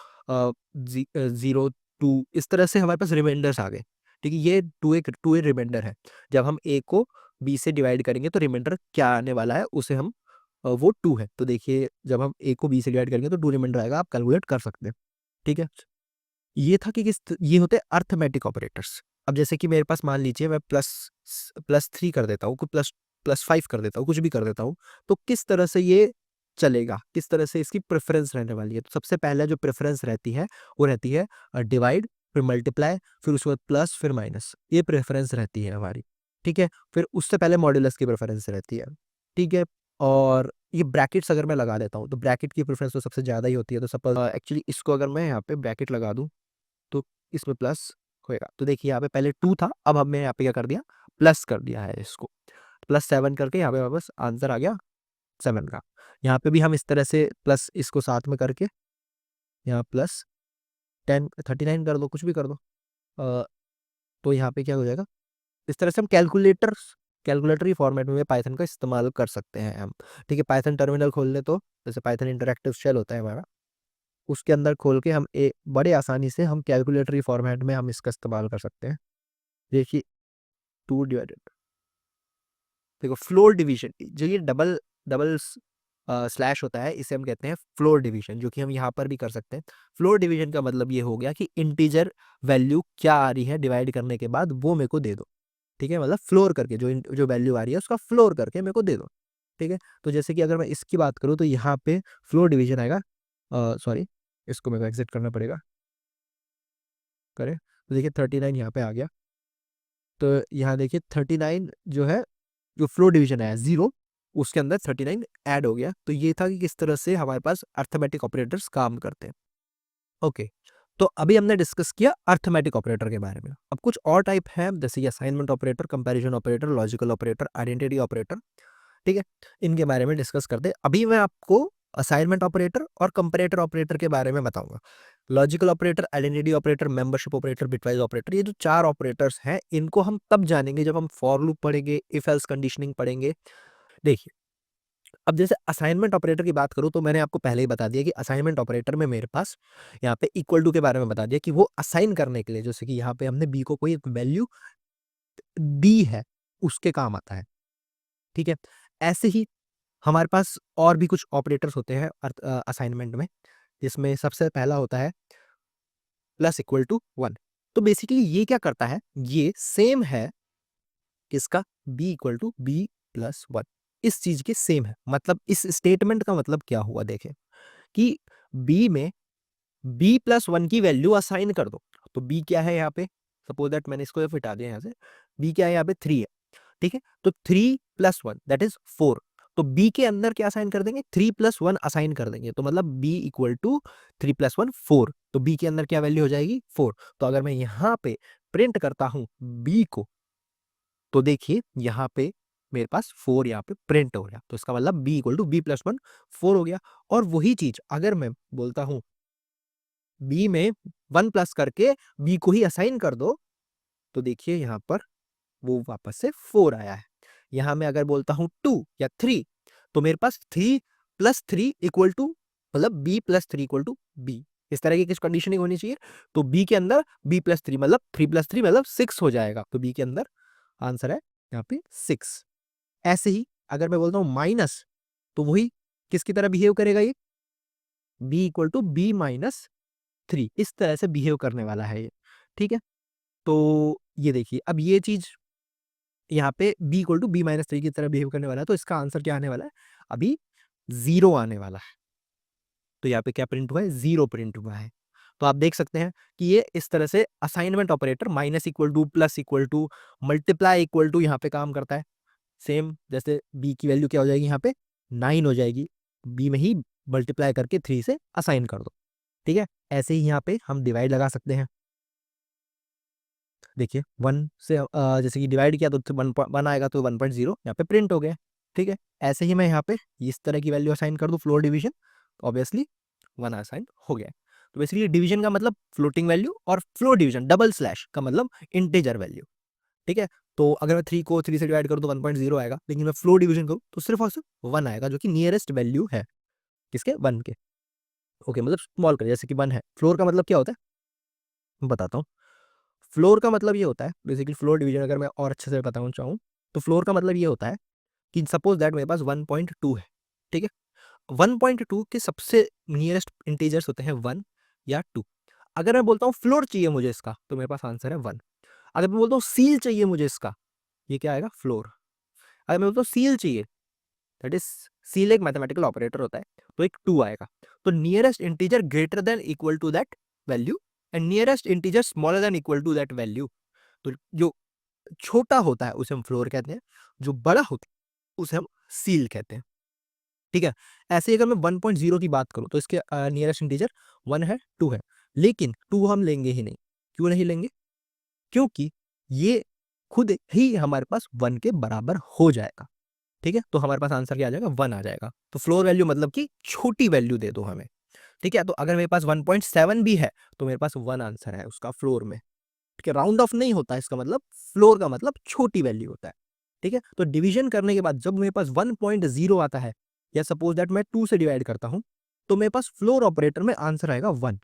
Speaker 1: 02, इस तरह से हमारे पास रिमाइंडर्स आ गए। ठीक है, ये टू ए रिमाइंडर है। जब हम a को b से डिवाइड करेंगे तो रिमाइंडर क्या आने वाला है उसे हम वो 2 है, तो देखिए जब हम a को b से डिवाइड करेंगे तो 2 रिमाइंडर आएगा, आप कैलकुलेट कर सकते हैं। ठीक है, ये था कि ये होते हैं अर्थमेटिक ऑपरेटर्स। अब जैसे कि मेरे पास मान लीजिए मैं +3 कर देता हूँ, ++5 कर देता हूँ, कुछ भी कर देता हूँ, तो किस तरह से ये चलेगा, किस तरह से इसकी प्रेफ़रेंस रहने वाली है। तो सबसे पहले जो प्रेफ़रेंस रहती है, वो रहती है डिवाइड, फिर मल्टीप्लाई, फिर उसके बाद प्लस, फिर माइनस, ये प्रेफ़रेंस रहती है हमारी, ठीक है? फिर उससे पहले मॉड्यूलस की प्रेफ़रेंस रहती है, ठीक है? और ये ब्रैकेट्स अगर मैं लगा देता हूँ, तो ब्रैकेट की प्रेफ़रेंस तो सबसे ज़्यादा ही होती है, तो सपोज़ एक्चुअली इसको अगर मैं यहाँ पे ब्रैकेट लगा दूँ, तो इसमें प्लस होएगा। तो देखिए यहाँ पे पहले 2 था, अब हमने यहाँ पे क्या कर दिया, प्लस कर दिया है इसको। प्लस 7 करके यहाँ पे वापस आंसर आ गया 7 का। यहाँ पे भी हम इस तरह से प्लस इसको साथ में करके यहाँ प्लस 10 39 कर दो, कुछ भी कर दो। अ, तो यहाँ पे क्या हो जाएगा, इस तरह से हम कैलकुलेटरी फॉर्मेट में पाइथन का इस्तेमाल कर सकते हैं हम। ठीक है, पाइथन टर्मिनल खोल लें तो जैसे पाइथन इंटरैक्टिव शेल होता है हमारा, उसके अंदर खोल के हम बड़े आसानी से हम कैलकुलेटरी फॉर्मेट में हम इसका इस्तेमाल कर सकते हैं। देखिए 2 डिवाइडेड, देखो फ्लोर डिवीजन, जो ये डबल डबल स्लैश होता है, इसे हम कहते हैं फ्लोर डिवीजन, जो कि हम यहाँ पर भी कर सकते हैं। फ्लोर डिवीजन का मतलब ये हो गया कि इंटीजर वैल्यू क्या आ रही है डिवाइड करने के बाद, वो मेरे को दे दो। ठीक है, मतलब फ्लोर करके जो वैल्यू आ रही है उसका फ्लोर करके मेरे को दे दो। ठीक है, तो जैसे कि अगर मैं इसकी बात करूँ तो यहाँ पे फ्लोर डिवीजन आएगा, सॉरी इसको मेरे को एग्जिट करना पड़ेगा, करें तो देखिए 39 यहाँ पे आ गया। तो यहाँ देखिए 39 जो है, जो फ्लोर डिवीजन आया 0, उसके अंदर 39 ऐड हो गया। तो ये था कि किस तरह से हमारे पास अर्थमेटिक ऑपरेटर्स काम करते हैं। ओके, तो अभी हमने डिस्कस किया अर्थमेटिक ऑपरेटर के बारे में। अब कुछ और टाइप हैं, जैसे कि assignment operator, comparison operator, logical operator, identity operator. ठीक है, इनके बारे में डिस्कस करते हैं। अभी मैं आपको असाइनमेंट ऑपरेटर और कंपैरेटर ऑपरेटर के बारे में बताऊंगा। Logical operator, identity operator, membership operator, bitwise operator, ये जो 4 ऑपरेटर्स हैं, इनको हम तब जानेंगे जब हम फॉर लूप पढ़ेंगे, इफ एल्स कंडीशनिंग पढ़ेंगे। देखिए, अब जैसे असाइनमेंट ऑपरेटर की बात करूं तो मैंने आपको पहले ही बता दिया कि असाइनमेंट ऑपरेटर में मेरे पास यहाँ पे इक्वल टू के बारे में बता दिया कि वो असाइन करने के लिए, जैसे कि यहाँ पे हमने बी को कोई वैल्यू दी है, उसके काम आता है। ठीक है, ऐसे ही हमारे पास और भी कुछ ऑपरेटर्स होते हैं असाइनमेंट में, जिसमें सबसे पहला होता है प्लस इक्वल टू 1। तो बेसिकली ये क्या करता है, ये सेम है किसका, b equal to b plus 1, इस चीज के सेम है। मतलब इस स्टेटमेंट का मतलब क्या हुआ, देखें कि बी में बी प्लस 1 की वैल्यू असाइन कर दो। तो बी क्या है यहाँ पे, सपोज दैट मैंने इसको हटा दिया यहाँ से, बी क्या है यहाँ पे 3 है। ठीक है, तो 3 प्लस 1 दैट इज 4। तो बी के अंदर क्या असाइन कर देंगे, 3 प्लस 1 असाइन कर देंगे। तो मतलब बी इक्वल टू 3 प्लस 1 4। तो बी के अंदर क्या वैल्यू हो जाएगी, 4। तो अगर मैं यहाँ पे प्रिंट करता हूँ बी को, तो देखिए यहाँ पे मेरे पास 4 यहाँ पे प्रिंट हो गया। तो इसका मतलब b equal to b plus 1 4 हो गया। और वही चीज अगर मैं बोलता हूँ बी में 1 प्लस करके बी को ही असाइन कर दो, तो देखिए यहाँ पर वो वापस से 4 आया है। यहाँ मैं अगर बोलता हूँ 2 या 3, तो मेरे पास 3 प्लस 3 इक्वल टू, मतलब b plus 3 equal to b. इस तरह की किस कंडीशनिंग होनी चाहिए, तो बी के अंदर बी प्लस 3 मतलब 3 प्लस 3 मतलब 6 हो जाएगा। तो बी के अंदर आंसर है यहाँ पे 6। ऐसे ही अगर मैं बोलता हूँ माइनस, तो वही किसकी तरह बिहेव करेगा, ये b equal to b minus 3, इस तरह से बिहेव करने वाला है ये। ठीक है, तो ये देखिए अब ये चीज यहाँ पे b equal to b minus 3 की तरह बिहेव करने वाला है। तो इसका आंसर क्या आने वाला है, अभी 0 आने वाला है। तो यहाँ पे क्या प्रिंट हुआ है, 0 प्रिंट हुआ है। तो आप देख सकते हैं कि ये इस तरह से assignment operator minus equal to, plus equal to, multiply equal to यहाँ पे काम करता है। सेम जैसे बी की वैल्यू क्या हो जाएगी यहाँ पे 9 हो जाएगी, बी में ही मल्टीप्लाई करके 3 से असाइन कर दो। ठीक है, ऐसे ही यहाँ पे हम डिवाइड लगा सकते हैं। देखिए 1 से जैसे कि डिवाइड किया तो 1 आएगा, तो 1.0 यहाँ पे प्रिंट हो गया। ठीक है, ऐसे ही मैं यहाँ पे इस तरह की वैल्यू असाइन कर दूँ फ्लोर डिवीजन, ऑब्वियसली 1 असाइन हो गया। तो बेसिकली डिवीजन का मतलब फ्लोटिंग वैल्यू, और फ्लोर डिवीजन डबल स्लैश का मतलब इंटीजर वैल्यू। ठीक है, तो अगर मैं 3 को 3 से डिवाइड करूँ तो 1.0 आएगा, लेकिन मैं फ्लोर डिवीजन करूँ तो सिर्फ और सिर्फ 1 आएगा, जो कि नियरेस्ट वैल्यू है किसके, 1 के। ओके, मतलब स्मॉल कर, जैसे कि 1 है। फ्लोर का मतलब क्या होता है, मैं बताता हूँ। फ्लोर का मतलब ये होता है, बेसिकली फ्लोर डिवीजन अगर मैं और अच्छे से बताना चाहूँ, तो फ्लोर का मतलब ये होता है कि सपोज दैट मेरे पास 1.2 है। ठीक है, 1.2 के सबसे नियरेस्ट इंटीजर्स होते हैं 1 या 2। अगर मैं बोलता हूँ फ्लोर चाहिए मुझे इसका, तो मेरे पास आंसर है 1। अगर मैं बोलता हूँ सील चाहिए मुझे इसका, ये क्या आएगा, फ्लोर। अगर मैं बोलता हूँ सील चाहिए, दैट इज सील एक मैथमेटिकल ऑपरेटर होता है, तो एक 2 आएगा। तो nearest integer greater than equal to that value and nearest integer smaller than equal to that value. तो जो छोटा होता है उसे हम फ्लोर कहते हैं, जो बड़ा होता है उसे हम सील कहते हैं। ठीक है, ऐसे ही अगर मैं 1.0 की बात करूं तो इसके नियरेस्ट इंटीजर 1 है, 2 है, लेकिन 2 हम लेंगे ही नहीं। क्यों नहीं लेंगे? क्योंकि ये खुद ही हमारे पास 1 के बराबर हो जाएगा। ठीक है, तो हमारे पास आंसर क्या आ जाएगा? 1 आ जाएगा। तो फ्लोर वैल्यू मतलब कि छोटी वैल्यू दे दो हमें। ठीक है, तो अगर मेरे पास 1.7 भी है तो मेरे पास 1 आंसर है उसका फ्लोर में। ठीक है, राउंड ऑफ नहीं होता इसका मतलब, फ्लोर का मतलब छोटी वैल्यू होता है। ठीक है, तो डिवीजन करने के बाद जब मेरे पास 1.0 आता है, या सपोज दैट मैं 2 से डिवाइड करता हूं, तो मेरे पास फ्लोर ऑपरेटर में आंसर आएगा 1।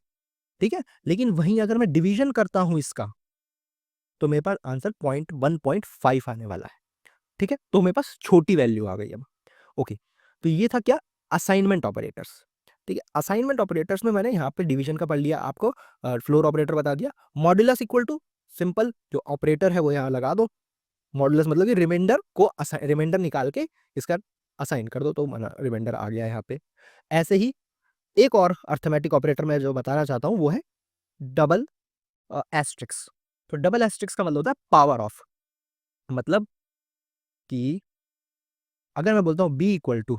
Speaker 1: ठीक है, लेकिन वहीं अगर मैं डिवीजन करता हूं इसका, तो मेरे पास आंसर 1.5 आने वाला है। ठीक है, तो मेरे पास छोटी वैल्यू आ गई अब। ओके, तो ये था क्या? Assignment operators. ठीक है, असाइनमेंट ऑपरेटर्स में मैंने यहाँ पे डिवीजन का पढ़ लिया, आपको फ्लोर ऑपरेटर बता दिया। मॉड्यूलस इक्वल टू सिंपल जो ऑपरेटर है वो यहाँ लगा दो। मॉड्यूलस मतलब कि रिमाइंडर को रिमाइंडर निकाल के इसका असाइन कर दो, तो रिमाइंडर आ गया यहाँ पे। ऐसे ही एक और अर्थमेटिक ऑपरेटर मैं जो बताना चाहता हूँ वो है डबल एस्ट्रिक्स। तो डबल एस्ट्रिक्स का मतलब होता है पावर ऑफ। मतलब कि अगर मैं बोलता हूँ बी इक्वल टू,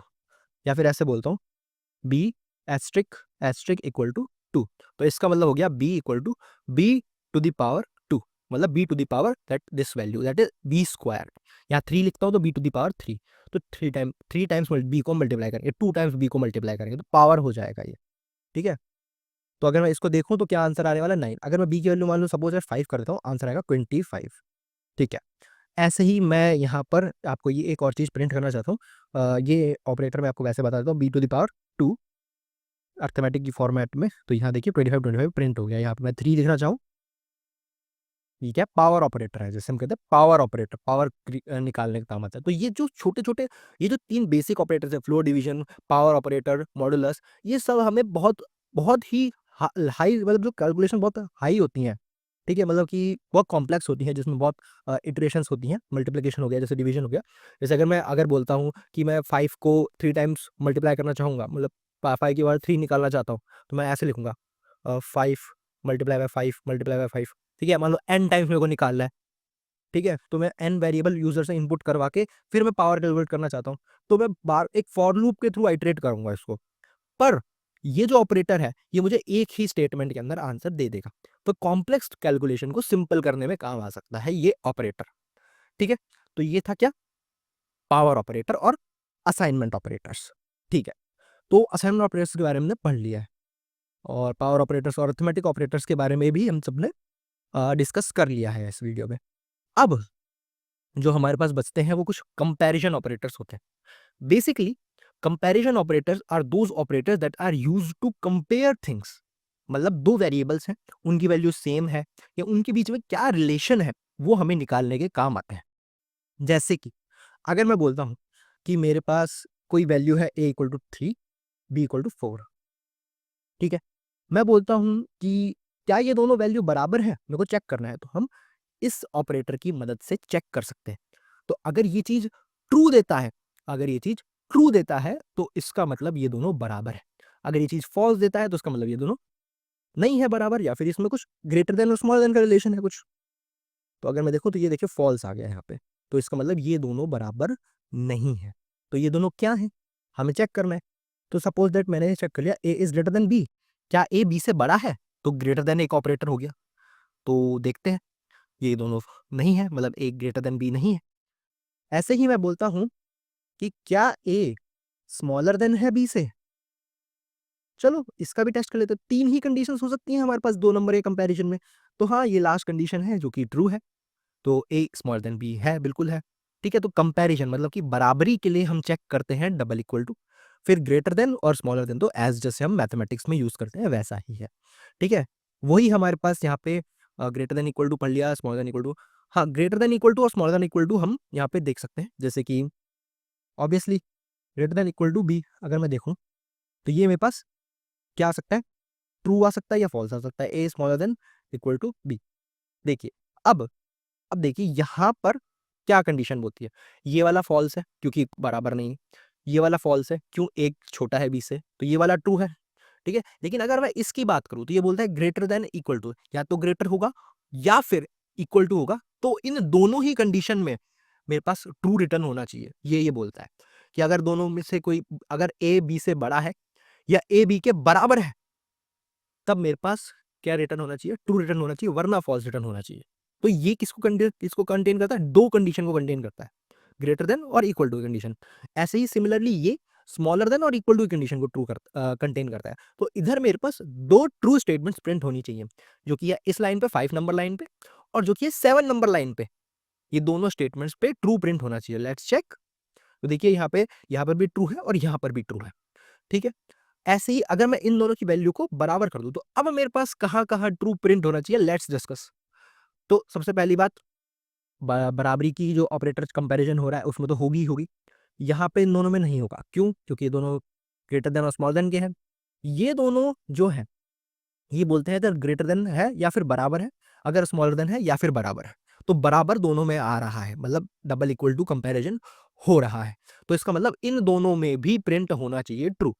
Speaker 1: या फिर ऐसे बोलता हूँ b asterisk asterisk equal to 2, तो इसका मतलब हो गया b equal to b to the power 2, मतलब b to the power that this value that is b square. यहाँ 3 लिखता हूँ तो बी टू द पावर 3, तो 3 टाइम्स बी को मल्टीप्लाई करेंगे, 2 टाइम्स बी को मल्टीप्लाई करेंगे तो पावर हो जाएगा ये। ठीक है, तो अगर मैं इसको देखूं तो क्या आंसर आने वाला है? 9। अगर मैं बी की वैल्यू मान लो सपोज 5 कर देता हूँ, आंसर आएगा 25। ठीक है, ऐसे ही मैं यहाँ पर आपको ये एक और चीज़ प्रिंट करना चाहता हूँ। ये ऑपरेटर मैं आपको वैसे बता देता हूँ, b to the power 2 arithmetic की फॉर्मेट में। तो यहाँ देखिए 25 प्रिंट हो गया। यहाँ पे मैं 3 लिखना चाहूँ, ये क्या? पावर ऑपरेटर है, जैसे हम कहते हैं पावर ऑपरेटर, पावर निकालने का काम आता है। तो ये जो छोटे छोटे, ये जो 3 बेसिक ऑपरेटर्स है, flow division, power operator, modulus, ये सब हमें बहुत बहुत ही हाई, मतलब जो कैलकुलेशन बहुत हाई होती हैं। ठीक है, मतलब कि बहुत कॉम्प्लेक्स होती है, जिसमें बहुत इटरेशंस होती हैं। मल्टीप्लिकेशन हो गया, जैसे डिवीजन हो गया। जैसे अगर मैं बोलता हूँ कि मैं 5 को 3 टाइम्स मल्टीप्लाई करना चाहूँगा, मतलब 5 की बार 3 निकालना चाहता हूँ, तो मैं ऐसे लिखूंगा 5 मल्टीप्लाई बाय 5 मल्टीप्लाई बाय 5। ठीक है, मान लो n टाइम्स मेरे को निकालना है। ठीक है, तो मैं n वेरिएबल यूजर से इनपुट करवा के फिर मैं पावर कैलकुलेट करना चाहता हूँ, तो मैं बार एक फॉर लूप के थ्रू आइटरेट करूंगा इसको। पर ये जो ऑपरेटर है ये मुझे एक ही स्टेटमेंट के अंदर आंसर दे देगा। तो कॉम्प्लेक्स कैलकुलेशन को सिंपल करने में काम आ सकता है ये ऑपरेटर। ठीक है, तो ये था क्या? पावर ऑपरेटर और असाइनमेंट ऑपरेटर्स। ठीक है, तो असाइनमेंट ऑपरेटर्स के बारे में हमने पढ़ लिया है, और पावर ऑपरेटर्स और अरिथमेटिक ऑपरेटर्स के बारे में भी हम सबने डिस्कस कर लिया है इस वीडियो में। अब जो हमारे पास बचते हैं वो कुछ कंपैरिजन ऑपरेटर्स होते हैं। Basically comparison operators are those operators that are used to compare things. मतलब दो वेरिएबल्स हैं, उनकी वैल्यू सेम है या उनके बीच में क्या रिलेशन है, वो हमें निकालने के काम आते हैं। जैसे कि अगर मैं बोलता हूं कि मेरे पास कोई वैल्यू है a equal to 3, b equal to 4। ठीक है, मैं बोलता हूं कि क्या ये दोनों वैल्यू बराबर है, मेरे को चेक करना है, तो हम इस ऑपरेटर की मदद से चेक कर सकते हैं। तो अगर ये चीज ट्रू देता है, अगर ये चीज ट्रू देता है तो इसका मतलब ये दोनों बराबर है। अगर ये चीज फॉल्स देता है तो इसका मतलब ये दोनों नहीं है बराबर, या फिर इसमें कुछ ग्रेटर देन और स्मॉलर देन का रिलेशन है कुछ। तो अगर मैं देखूं तो ये देखिए फॉल्स आ गया यहाँ पे, तो इसका मतलब ये दोनों बराबर नहीं है। तो ये दोनों क्या है, हमें चेक करना है। तो सपोज दैट मैंने चेक कर लिया ए इज ग्रेटर देन बी, क्या ए बी से बड़ा है? तो ग्रेटर देन एक ऑपरेटर हो गया। तो देखते हैं, ये दोनों नहीं है, मतलब ए ग्रेटर देन बी नहीं है। ऐसे ही मैं बोलता हूं कि क्या ए स्मॉलर देन है बी से? चलो इसका भी टेस्ट कर लेते हैं। 3 ही कंडीशंस हो सकती हैं हमारे पास 2 नंबर के कंपैरिजन में। तो हाँ, ये लास्ट कंडीशन है जो कि ट्रू है, तो ए स्मॉलर देन बी है, बिल्कुल है। ठीक है, तो कंपैरिजन मतलब कि बराबरी के लिए हम चेक करते हैं डबल इक्वल टू, फिर ग्रेटर देन और स्मॉलर देन तो एज जैसे हम मैथमेटिक्स में यूज करते हैं वैसा ही है। ठीक है, वही हमारे पास यहाँ पे ग्रेटर देन इक्वल टू पढ़ लिया, स्मॉलर देन इक्वल टू। हाँ, ग्रेटर देन इक्वल टू और स्मॉलर देन इक्वल टू हम यहाँ पे देख सकते हैं, जैसे कि obviously greater than equal to b अगर मैं देखूं तो ये मेरे पास क्या आ सकता है? ट्रू आ सकता है या फॉल्स आ सकता है, A smaller than equal to B. देखिए अब देखिए यहाँ पर क्या कंडीशन होती है, ये वाला फॉल्स है क्योंकि बराबर नहीं है। ये वाला फॉल्स है, क्यों? एक छोटा है बी से, तो ये वाला ट्रू है, ठीक है। लेकिन अगर मैं इसकी बात करूं तो ये बोलता है ग्रेटर देन इक्वल टू, या तो ग्रेटर होगा या फिर इक्वल टू होगा, तो इन दोनों ही कंडीशन में मेरे पास ट्रू रिटर्न होना चाहिए। ये बोलता है कि अगर दोनों में से कोई, अगर ए बी से बड़ा है या ए बी के बराबर है, तब मेरे पास क्या रिटर्न होना चाहिए? ट्रू रिटर्न होना चाहिए, वरना फॉल्स रिटर्न होना चाहिए। तो ये किसको कंटेन करता है? दो कंडीशन को कंटेन करता है, ग्रेटर देन और इक्वल टू कंडीशन। ऐसे ही सिमिलरली ये स्मॉलर देन और इक्वल टू कंडीशन को ट्रू कंटेन करता है। तो इधर मेरे पास दो ट्रू स्टेटमेंट्स प्रिंट होनी चाहिए, जो कि है इस लाइन पे 5 नंबर लाइन पे, और जो कि है 7 नंबर लाइन पे। ये दोनों स्टेटमेंट्स पे ट्रू प्रिंट होना चाहिए। Let's check. तो देखिए यहाँ पर भी ट्रू है और यहाँ पर भी ट्रू है, ठीक है। ऐसे ही अगर मैं इन दोनों की वैल्यू को बराबर कर दूं, तो अब मेरे पास कहाँ कहाँ ट्रू प्रिंट होना चाहिए, लेट्स डिस्कस। तो सबसे पहली बात, बराबरी की जो ऑपरेटर कंपैरिजन हो रहा है उसमें तो होगी ही होगी। यहाँ पे इन दोनों में नहीं होगा, क्यों? क्योंकि ये दोनों ग्रेटर देन और स्मॉलर देन के हैं। ये दोनों जो है, ये बोलते हैं अगर ग्रेटर देन है या फिर बराबर है, अगर स्मॉलर देन है या फिर बराबर है। तो बराबर दोनों में आ रहा है, मतलब डबल इक्वल टू कंपैरिजन हो रहा है। तो इसका मतलब इन दोनों में भी प्रिंट होना चाहिए ट्रू।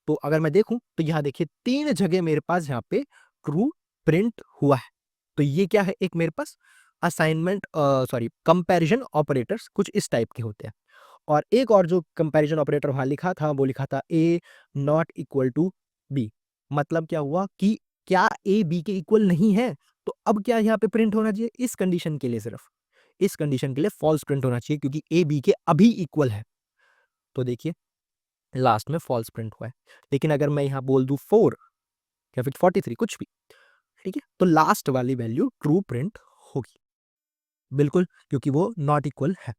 Speaker 1: तो अगर मैं देखूं तो यहाँ देखिए 3 जगह मेरे पास यहाँ पे ट्रू प्रिंट हुआ है। तो ये क्या है? एक मेरे पास असाइनमेंट, सॉरी, कंपैरिजन ऑपरेटर्स कुछ इस टाइप के होते हैं। और एक और जो कंपैरिजन ऑपरेटर वहां लिखा था, वो लिखा था ए नॉट इक्वल टू बी। मतलब क्या हुआ कि क्या ए बी के इक्वल नहीं है? तो अब क्या यहाँ पे प्रिंट होना चाहिए? इस कंडीशन के लिए, सिर्फ इस कंडीशन के लिए फॉल्स प्रिंट होना चाहिए, क्योंकि ए बी के अभी इक्वल है। तो देखिए लास्ट में फॉल्स प्रिंट हुआ है। लेकिन अगर मैं यहाँ बोल दूं 4 या फिर 43, कुछ भी, ठीक है, तो लास्ट वाली वैल्यू ट्रू प्रिंट होगी, बिल्कुल, क्योंकि वो नॉट इक्वल है।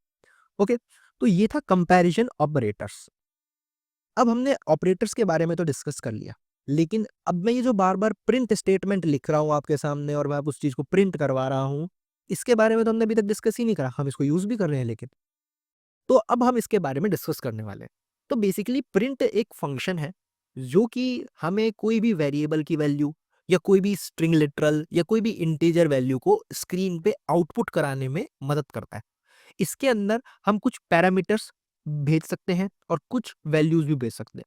Speaker 1: ओके, तो ये था कंपैरिजन ऑपरेटर्स। अब हमने ऑपरेटर्स के बारे में तो डिस्कस कर लिया, लेकिन अब मैं ये जो बार बार प्रिंट स्टेटमेंट लिख रहा हूँ आपके सामने और मैं उस चीज को प्रिंट करवा रहा हूँ, इसके बारे में तो हमने अभी तक डिस्कस ही नहीं करा। हम इसको यूज भी कर रहे हैं, लेकिन तो अब हम इसके बारे में डिस्कस करने वाले हैं। तो बेसिकली प्रिंट एक फंक्शन है जो कि हमें कोई भी वेरिएबल की वैल्यू या कोई भी स्ट्रिंग लिटरल या कोई भी इंटीजर वैल्यू को स्क्रीन पे आउटपुट कराने में मदद करता है। इसके अंदर हम कुछ पैरामीटर्स भेज सकते हैं और कुछ वैल्यूज भी भेज सकते हैं।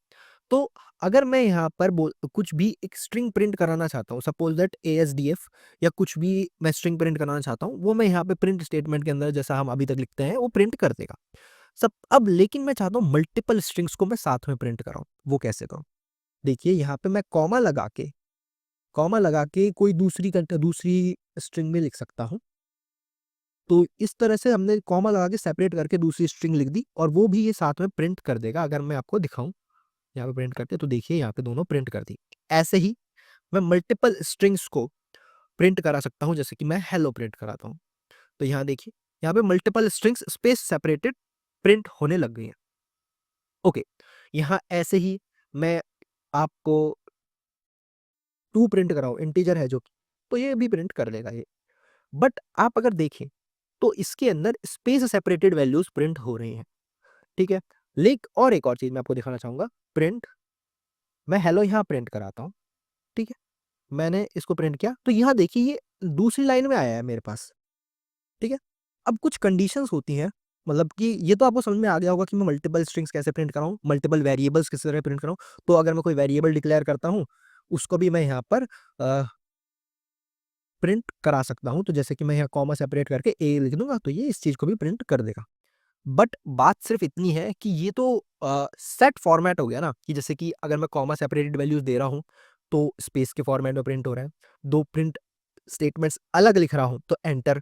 Speaker 1: तो अगर मैं यहाँ पर कुछ भी एक स्ट्रिंग प्रिंट कराना चाहता हूँ, सपोज दैट ASDF, या कुछ भी मैं स्ट्रिंग प्रिंट कराना चाहता हूँ, वो मैं यहाँ पे प्रिंट स्टेटमेंट के अंदर जैसा हम अभी तक लिखते हैं वो प्रिंट कर देगा सब। अब लेकिन मैं चाहता हूँ मल्टीपल स्ट्रिंग्स को मैं साथ में प्रिंट कराऊं। वो कैसे करूं? देखिए यहाँ पे मैं कॉमा लगा के कोई दूसरी स्ट्रिंग में लिख सकता हूँ। तो इस तरह से हमने कॉमा लगा के सेपरेट करके दूसरी स्ट्रिंग लिख दी, और वो भी ये साथ में प्रिंट कर देगा। अगर मैं आपको दिखाऊं यहाँ पे प्रिंट करते, तो देखिए यहाँ पे दोनों प्रिंट कर दी। ऐसे ही मैं मल्टीपल स्ट्रिंग्स को प्रिंट करा सकता हूँ, जैसे कि मैं हेलो प्रिंट कराता हूँ। तो यहाँ देखिए, यहाँ पे multiple strings space separated print होने लग गई हैं। ओके, यहाँ ऐसे ही मैं आपको 2 प्रिंट कराऊं, इंटीजर है जो कि, तो ये भी प्रिंट कर लेगा ये। बट आप अगर देखें तो इसके अंदर स्पेस सेपरेटेड वैल्यूज प्रिंट हो रही हैं, ठीक है। और एक और चीज मैं आपको दिखाना चाहूंगा। प्रिंट, मैं हेलो यहाँ प्रिंट कराता हूँ, ठीक है। मैंने इसको प्रिंट किया, तो यहाँ देखिए ये दूसरी लाइन में आया है मेरे पास, ठीक है। अब कुछ कंडीशंस होती हैं, मतलब कि ये तो आपको समझ में आ गया होगा कि मैं मल्टीपल स्ट्रिंग्स कैसे प्रिंट कराऊं, मल्टीपल वेरिएबल्स किस तरह प्रिंट कराऊं। तो अगर मैं कोई वेरिएबल डिक्लेयर करता हूं, उसको भी मैं यहाँ पर प्रिंट करा सकता हूं। तो जैसे कि मैं यहाँ कॉमा सेपरेट करके ए लिख दूंगा, तो ये इस चीज को भी प्रिंट कर देगा। बट बात सिर्फ इतनी है कि ये तो सेट फॉर्मेट हो गया ना, कि जैसे कि अगर मैं कॉमा सेपरेटेड वैल्यूज दे रहा हूँ तो स्पेस के फॉर्मेट में प्रिंट हो रहा है। दो प्रिंट स्टेटमेंट्स अलग लिख रहा हूँ तो एंटर,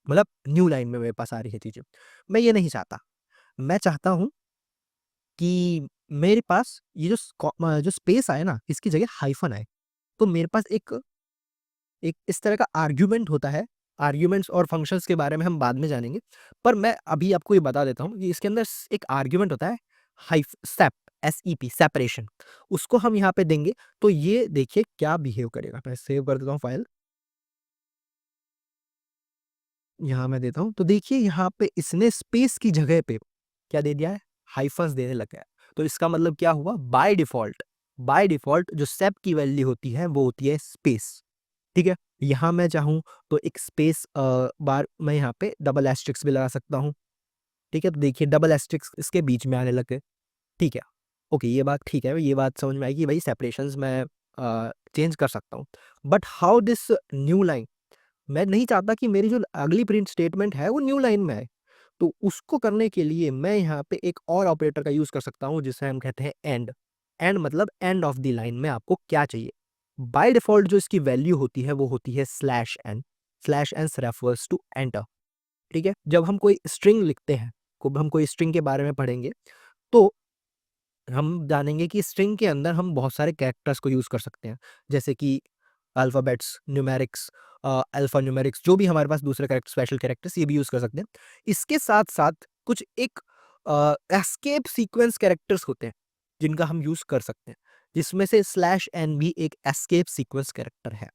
Speaker 1: मतलब न्यू लाइन में मेरे पास आ रही है चीजें। मैं ये नहीं चाहता। मैं चाहता हूं कि मेरे पास ये जो स्पेस आए ना, इसकी जगह हाइफन आए। तो मेरे पास एक एक इस तरह का आर्ग्यूमेंट होता है। आर्ग्यूमेंट्स और फंक्शंस के बारे में हम बाद में जानेंगे, पर मैं अभी आपको ये बता देता हूँ कि इसके अंदर एक आर्ग्यूमेंट होता है, हाइफ सेप, SEP, सेपरेशन। उसको हम यहाँ पे देंगे, तो ये देखिए क्या बिहेव करेगा। मैं सेव कर देता हूँ फाइल, यहाँ मैं देता हूँ। तो देखिए यहाँ पे इसने स्पेस की जगह पे क्या दे दिया है? हाइफंस देने लग गया है। तो इसका मतलब क्या हुआ? बाय डिफॉल्ट जो सेप की वैल्यू होती है वो होती है स्पेस, ठीक है। यहाँ मैं चाहूँ तो एक स्पेस बार मैं यहाँ पे डबल एस्ट्रिक्स भी लगा सकता हूँ, ठीक है, तो देखिए डबल एस्टेरिस्क इसके बीच में आने लग गए। ठीक है, ओके, ये बात ठीक है, ये बात समझ में आएगी भाई, सेपरेशंस मैं चेंज कर सकता हूँ। But how this new line, मैं नहीं चाहता कि मेरी जो अगली प्रिंट स्टेटमेंट है वो न्यू लाइन में आए। तो उसको करने के लिए मैं यहाँ पे एक और ऑपरेटर का यूज़ कर सकता हूँ जिसे हम कहते हैं एंड। एंड मतलब एंड ऑफ द लाइन में आपको क्या चाहिए। बाय डिफ़ॉल्ट जो इसकी वैल्यू होती है वो होती है slash n. Slash n refers to enter, ठीक है? जब हम कोई स्ट्रिंग लिखते हैं, को हम कोई स्ट्रिंग के बारे में पढ़ेंगे, तो हम जानेंगे कि स्ट्रिंग के अंदर हम बहुत सारे कैरेक्टर्स को यूज़ कर सकते हैं। जैसे कि अल्फ़ाबेट्स, न्यूमेरिक्स, अल्फ़ा न्यूमेरिक्स, जो भी हमारे पास दूसरे कैरेक्टर स्पेशल कैरेक्टर्स ये भी यूज़ कर सकते हैं। इसके साथ-साथ कुछ एक एस्केप सीक्वेंस कैरेक्टर्स होते हैं, जिनका हम यूज़ कर सकते हैं, जिसमें से स्लैश एन भी एक एस्केप सीक्वेंस कैरेक्टर है।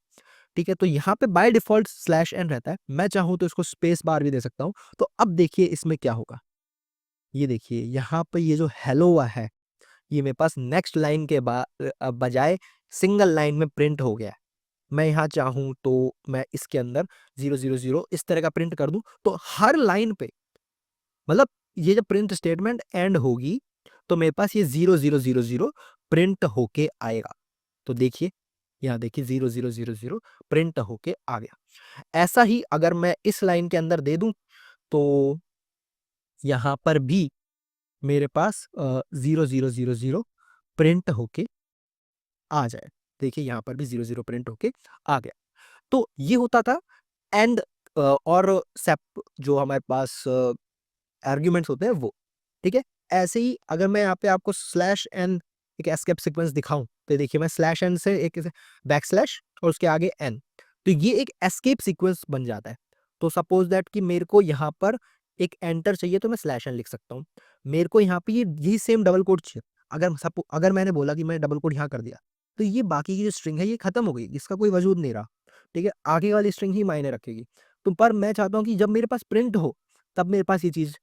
Speaker 1: ठीक है? तो यहाँ पे बाय डिफ़ॉल्ट स्लैश एन रहता है। मैं चाहूँ तो इसको स्पेस बार भी दे सकता हूँ। तो अब देखिए इसमें क्या होगा। ये देखिए यहाँ पे ये जो हेलो हुआ है, ये मेरे पास नेक्स्ट लाइन के बजाय सिंगल लाइन में प्रिंट हो गया है। मैं यहाँ चाहूँ तो मैं इसके अंदर 000 इस तरह का प्रिंट कर दूँ, तो हर लाइन पे मतलब ये जब प्रिंट स्टेटमेंट एंड होगी, तो मेरे पास ये 0000 प्रिंट होके आएगा। तो देखिए, यहाँ देखिए 0000 प्रिंट होके आ गया। ऐसा ही अगर मैं इस लाइन के अंदर दे दूँ, तो यहाँ पर भी मेरे पास 0000 प्रिंट होके आ जाए। देखिए यहाँ पर भी 00 प्रिंट होके आ गया। तो ये होता था एंड और सेप जो हमारे पास आर्ग्यूमेंट्स होते हैं वो, ठीक है? ऐसे ही अगर मैं यहाँ पे आपको स्लैश एन एक एस्केप सीक्वेंस दिखाऊँ, तो देखिए मैं स्लैश एन से एक बैकस्लैश और उसके आगे एन, तो ये एक एस्केप सीक्वेंस बन जाता है। तो सपोज़ दैट कि मेरे को यहाँ पर एक एंटर चाहिए तो मैं स्लैश एन लिख सकता हूँ। मेरे को यहाँ पे ये यही सेम डबल कोट चाहिए। अगर मैंने बोला कि मैंने डबल कोट यहाँ कर दिया, तो ये बाकी की जो स्ट्रिंग है ये खत्म हो गई, इसका कोई वजूद नहीं रहा, ठीक है? आगे वाली स्ट्रिंग ही मायने रखेगी। तो पर मैं चाहता हूँ कि जब मेरे पास प्रिंट हो, तब मेरे पास ये चीज़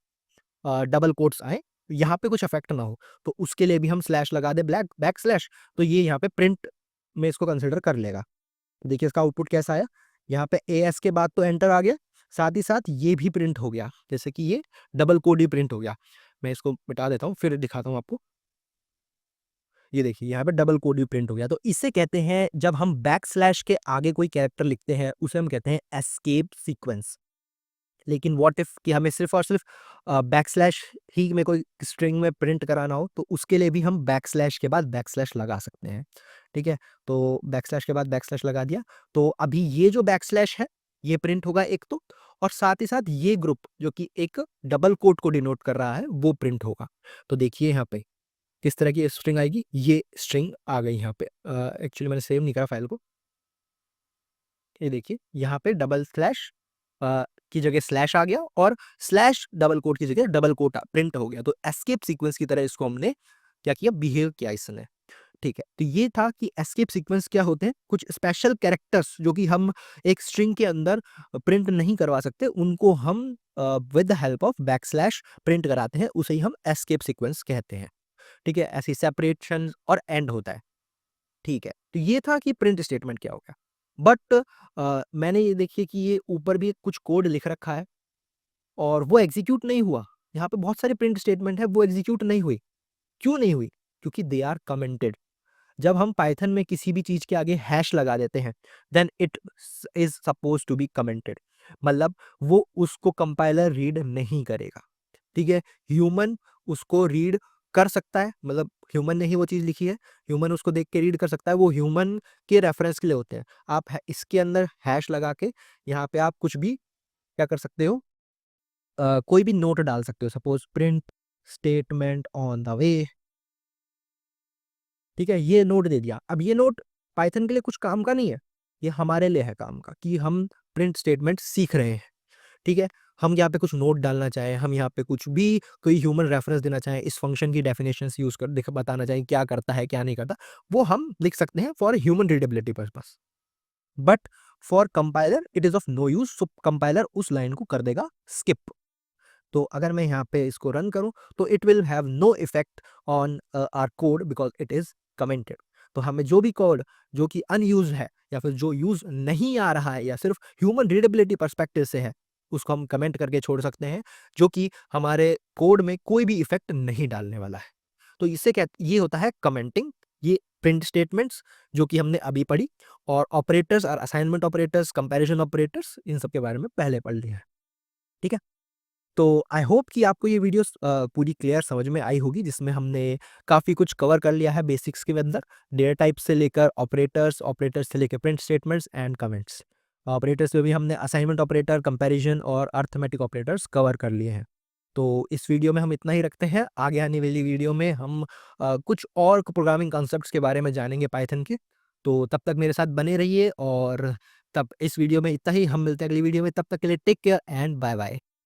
Speaker 1: डबल कोट्स आएँ, यहाँ पे कुछ इफ़ेक्ट ना हो। तो उसके लिए भी हम स्लैश लगा दें, बैक स्लैश, तो ये यहाँ पे प्रिंट में इसको कंसिडर कर लेगा। देखिए इसका आउटपुट कैसा आया, यहाँ पे एएस के बाद तो एंटर आ गया, साथ ही साथ ये भी प्रिंट हो गया, जैसे कि ये डबल कोड ही प्रिंट हो गया। मैं इसको मिटा देता हूँ, फिर दिखाता हूँ आपको। ये देखिए यहाँ पे डबल कोड भी प्रिंट हो गया। तो इसे कहते हैं, जब हम बैक स्लैश के आगे कोई कैरेक्टर लिखते हैं, उसे हम कहते हैं एस्केप सीक्वेंस। लेकिन व्हाट इफ कि हमें सिर्फ़ और सिर्फ़ बैकस्लैश ही में कोई स्ट्रिंग में प्रिंट कराना हो, तो उसके लिए भी हम बैकस्लैश के बाद बैकस्लैश लगा सकते हैं, ठीक है? तो बैकस्लैश के बाद बैकस्लैश लगा दिया, तो अभी ये जो बैकस्लैश है, ये प्रिंट होगा एक तो, और साथ ही साथ ये ग्रुप जो कि एक डबल कोट को डिनोट कर रहा है, वो प्रिंट होगा। तो देखिए यहाँ पे किस तरह की स्ट्रिंग आएगी, ये स्ट्रिंग आ गई यहाँ पे। एक्चुअली मैंने सेव नहीं करा फाइल को। ये देखिए यहाँ पे डबल स्लैश की जगह स्लैश आ गया और स्लैश डबल कोट की जगह डबल कोट प्रिंट हो गया। तो एस्केप सीक्वेंस की तरह इसको हमने क्या किया, बिहेव किया इसने। ठीक है, तो ये था कि एस्केप सीक्वेंस क्या होते हैं, कुछ स्पेशल कैरेक्टर्स जो कि हम एक स्ट्रिंग के अंदर प्रिंट नहीं करवा सकते, उनको हम with the help of backslash print कराते हैं, उसे ही हम एस्केप सीक्वेंस कहते हैं। ठीक है, ऐसी सेपरेशन और एंड होता है। ठीक है, तो ये था कि प्रिंट स्टेटमेंट क्या होगा। बट मैंने ये देखिए कि ये ऊपर भी कुछ कोड लिख रखा है और वो एग्ज़ीक्यूट नहीं हुआ। यहाँ पे बहुत सारे प्रिंट स्टेटमेंट है, वो एग्ज़ीक्यूट नहीं हुई। क्यों नहीं हुई? क्योंकि दे आर कमेंटेड। जब हम पाइथन में किसी भी चीज़ के आगे हैश लगा देते हैं, then it is supposed to be commented, मतलब वो उसको कंपाइलर रीड नहीं करेगा। ठीक है? ह्यूमन उसको रीड कर सकता है, मतलब ह्यूमन ने ही वो चीज़ लिखी है, ह्यूमन उसको देख के रीड कर सकता है, वो ह्यूमन के रेफरेंस के लिए होते हैं। आप इसके अंदर हैश लगा के यहाँ पे आप कुछ भी क्या कर सकते हो, कोई भी नोट डाल सकते हो, suppose print statement on the way, ठीक है? ये नोट दे दिया। अब ये नोट पाइथन के लिए कुछ काम का नहीं है, ये हमारे लिए है काम का, कि हम प्रिंट स्टेटमेंट सीख रहे हैं, ठीक है? हम यहाँ पे कुछ नोट डालना चाहें, हम यहाँ पे कुछ भी कोई ह्यूमन रेफरेंस देना चाहें, इस फंक्शन की डेफिनेशंस यूज़ कर दिख बताना चाहें क्या करता है, क्या नहीं करता, वो हम लिख सकते हैं for human readability purpose. But for compiler it is of no use, so compiler उस लाइन को कर देगा स्किप। तो अगर मैं यहाँ पे इसको रन करूँ, तो it will have no effect on our code because it is commented. तो हमें जो भी कोड जो कि अनयूज़्ड है या फिर जो यूज़ नहीं आ रहा है या सिर्फ़ ह्यूमन रीडेबिलिटी पर्सपेक्टिव से है, उसको हम कमेंट करके छोड़ सकते हैं, जो कि हमारे कोड में कोई भी इफ़ेक्ट नहीं डालने वाला है। तो इससे क्या ये होता है कमेंटिंग, ये प्रिंट स्टेटमेंट्स जो कि हमने अभी पढ़ी, और ऑपरेटर्स और असाइनमेंट ऑपरेटर्स, कंपैरिजन ऑपरेटर्स, इन सब के बारे में पहले पढ़ लिया है। ठीक है? तो आई होप कि आपको ये वीडियोस पूरी क्लियर समझ में आई होगी, जिसमें हमने काफ़ी कुछ कवर कर लिया है बेसिक्स के अंदर, डेटा टाइप से लेकर ऑपरेटर्स, ऑपरेटर्स से लेकर print statements and comments. Operators में भी हमने असाइनमेंट ऑपरेटर, कंपैरिजन और अरिथमेटिक ऑपरेटर्स कवर कर लिए हैं। तो इस वीडियो में हम इतना ही रखते हैं। आगे आने वाली वीडियो में हम कुछ और प्रोग्रामिंग कॉन्सेप्ट्स के बारे में जानेंगे पाइथन के। तो तब तक मेरे साथ बने रहिए, और तब इस वीडियो में इतना ही। हम मिलते हैं अगली वीडियो में, तब तक के लिए take care and bye bye.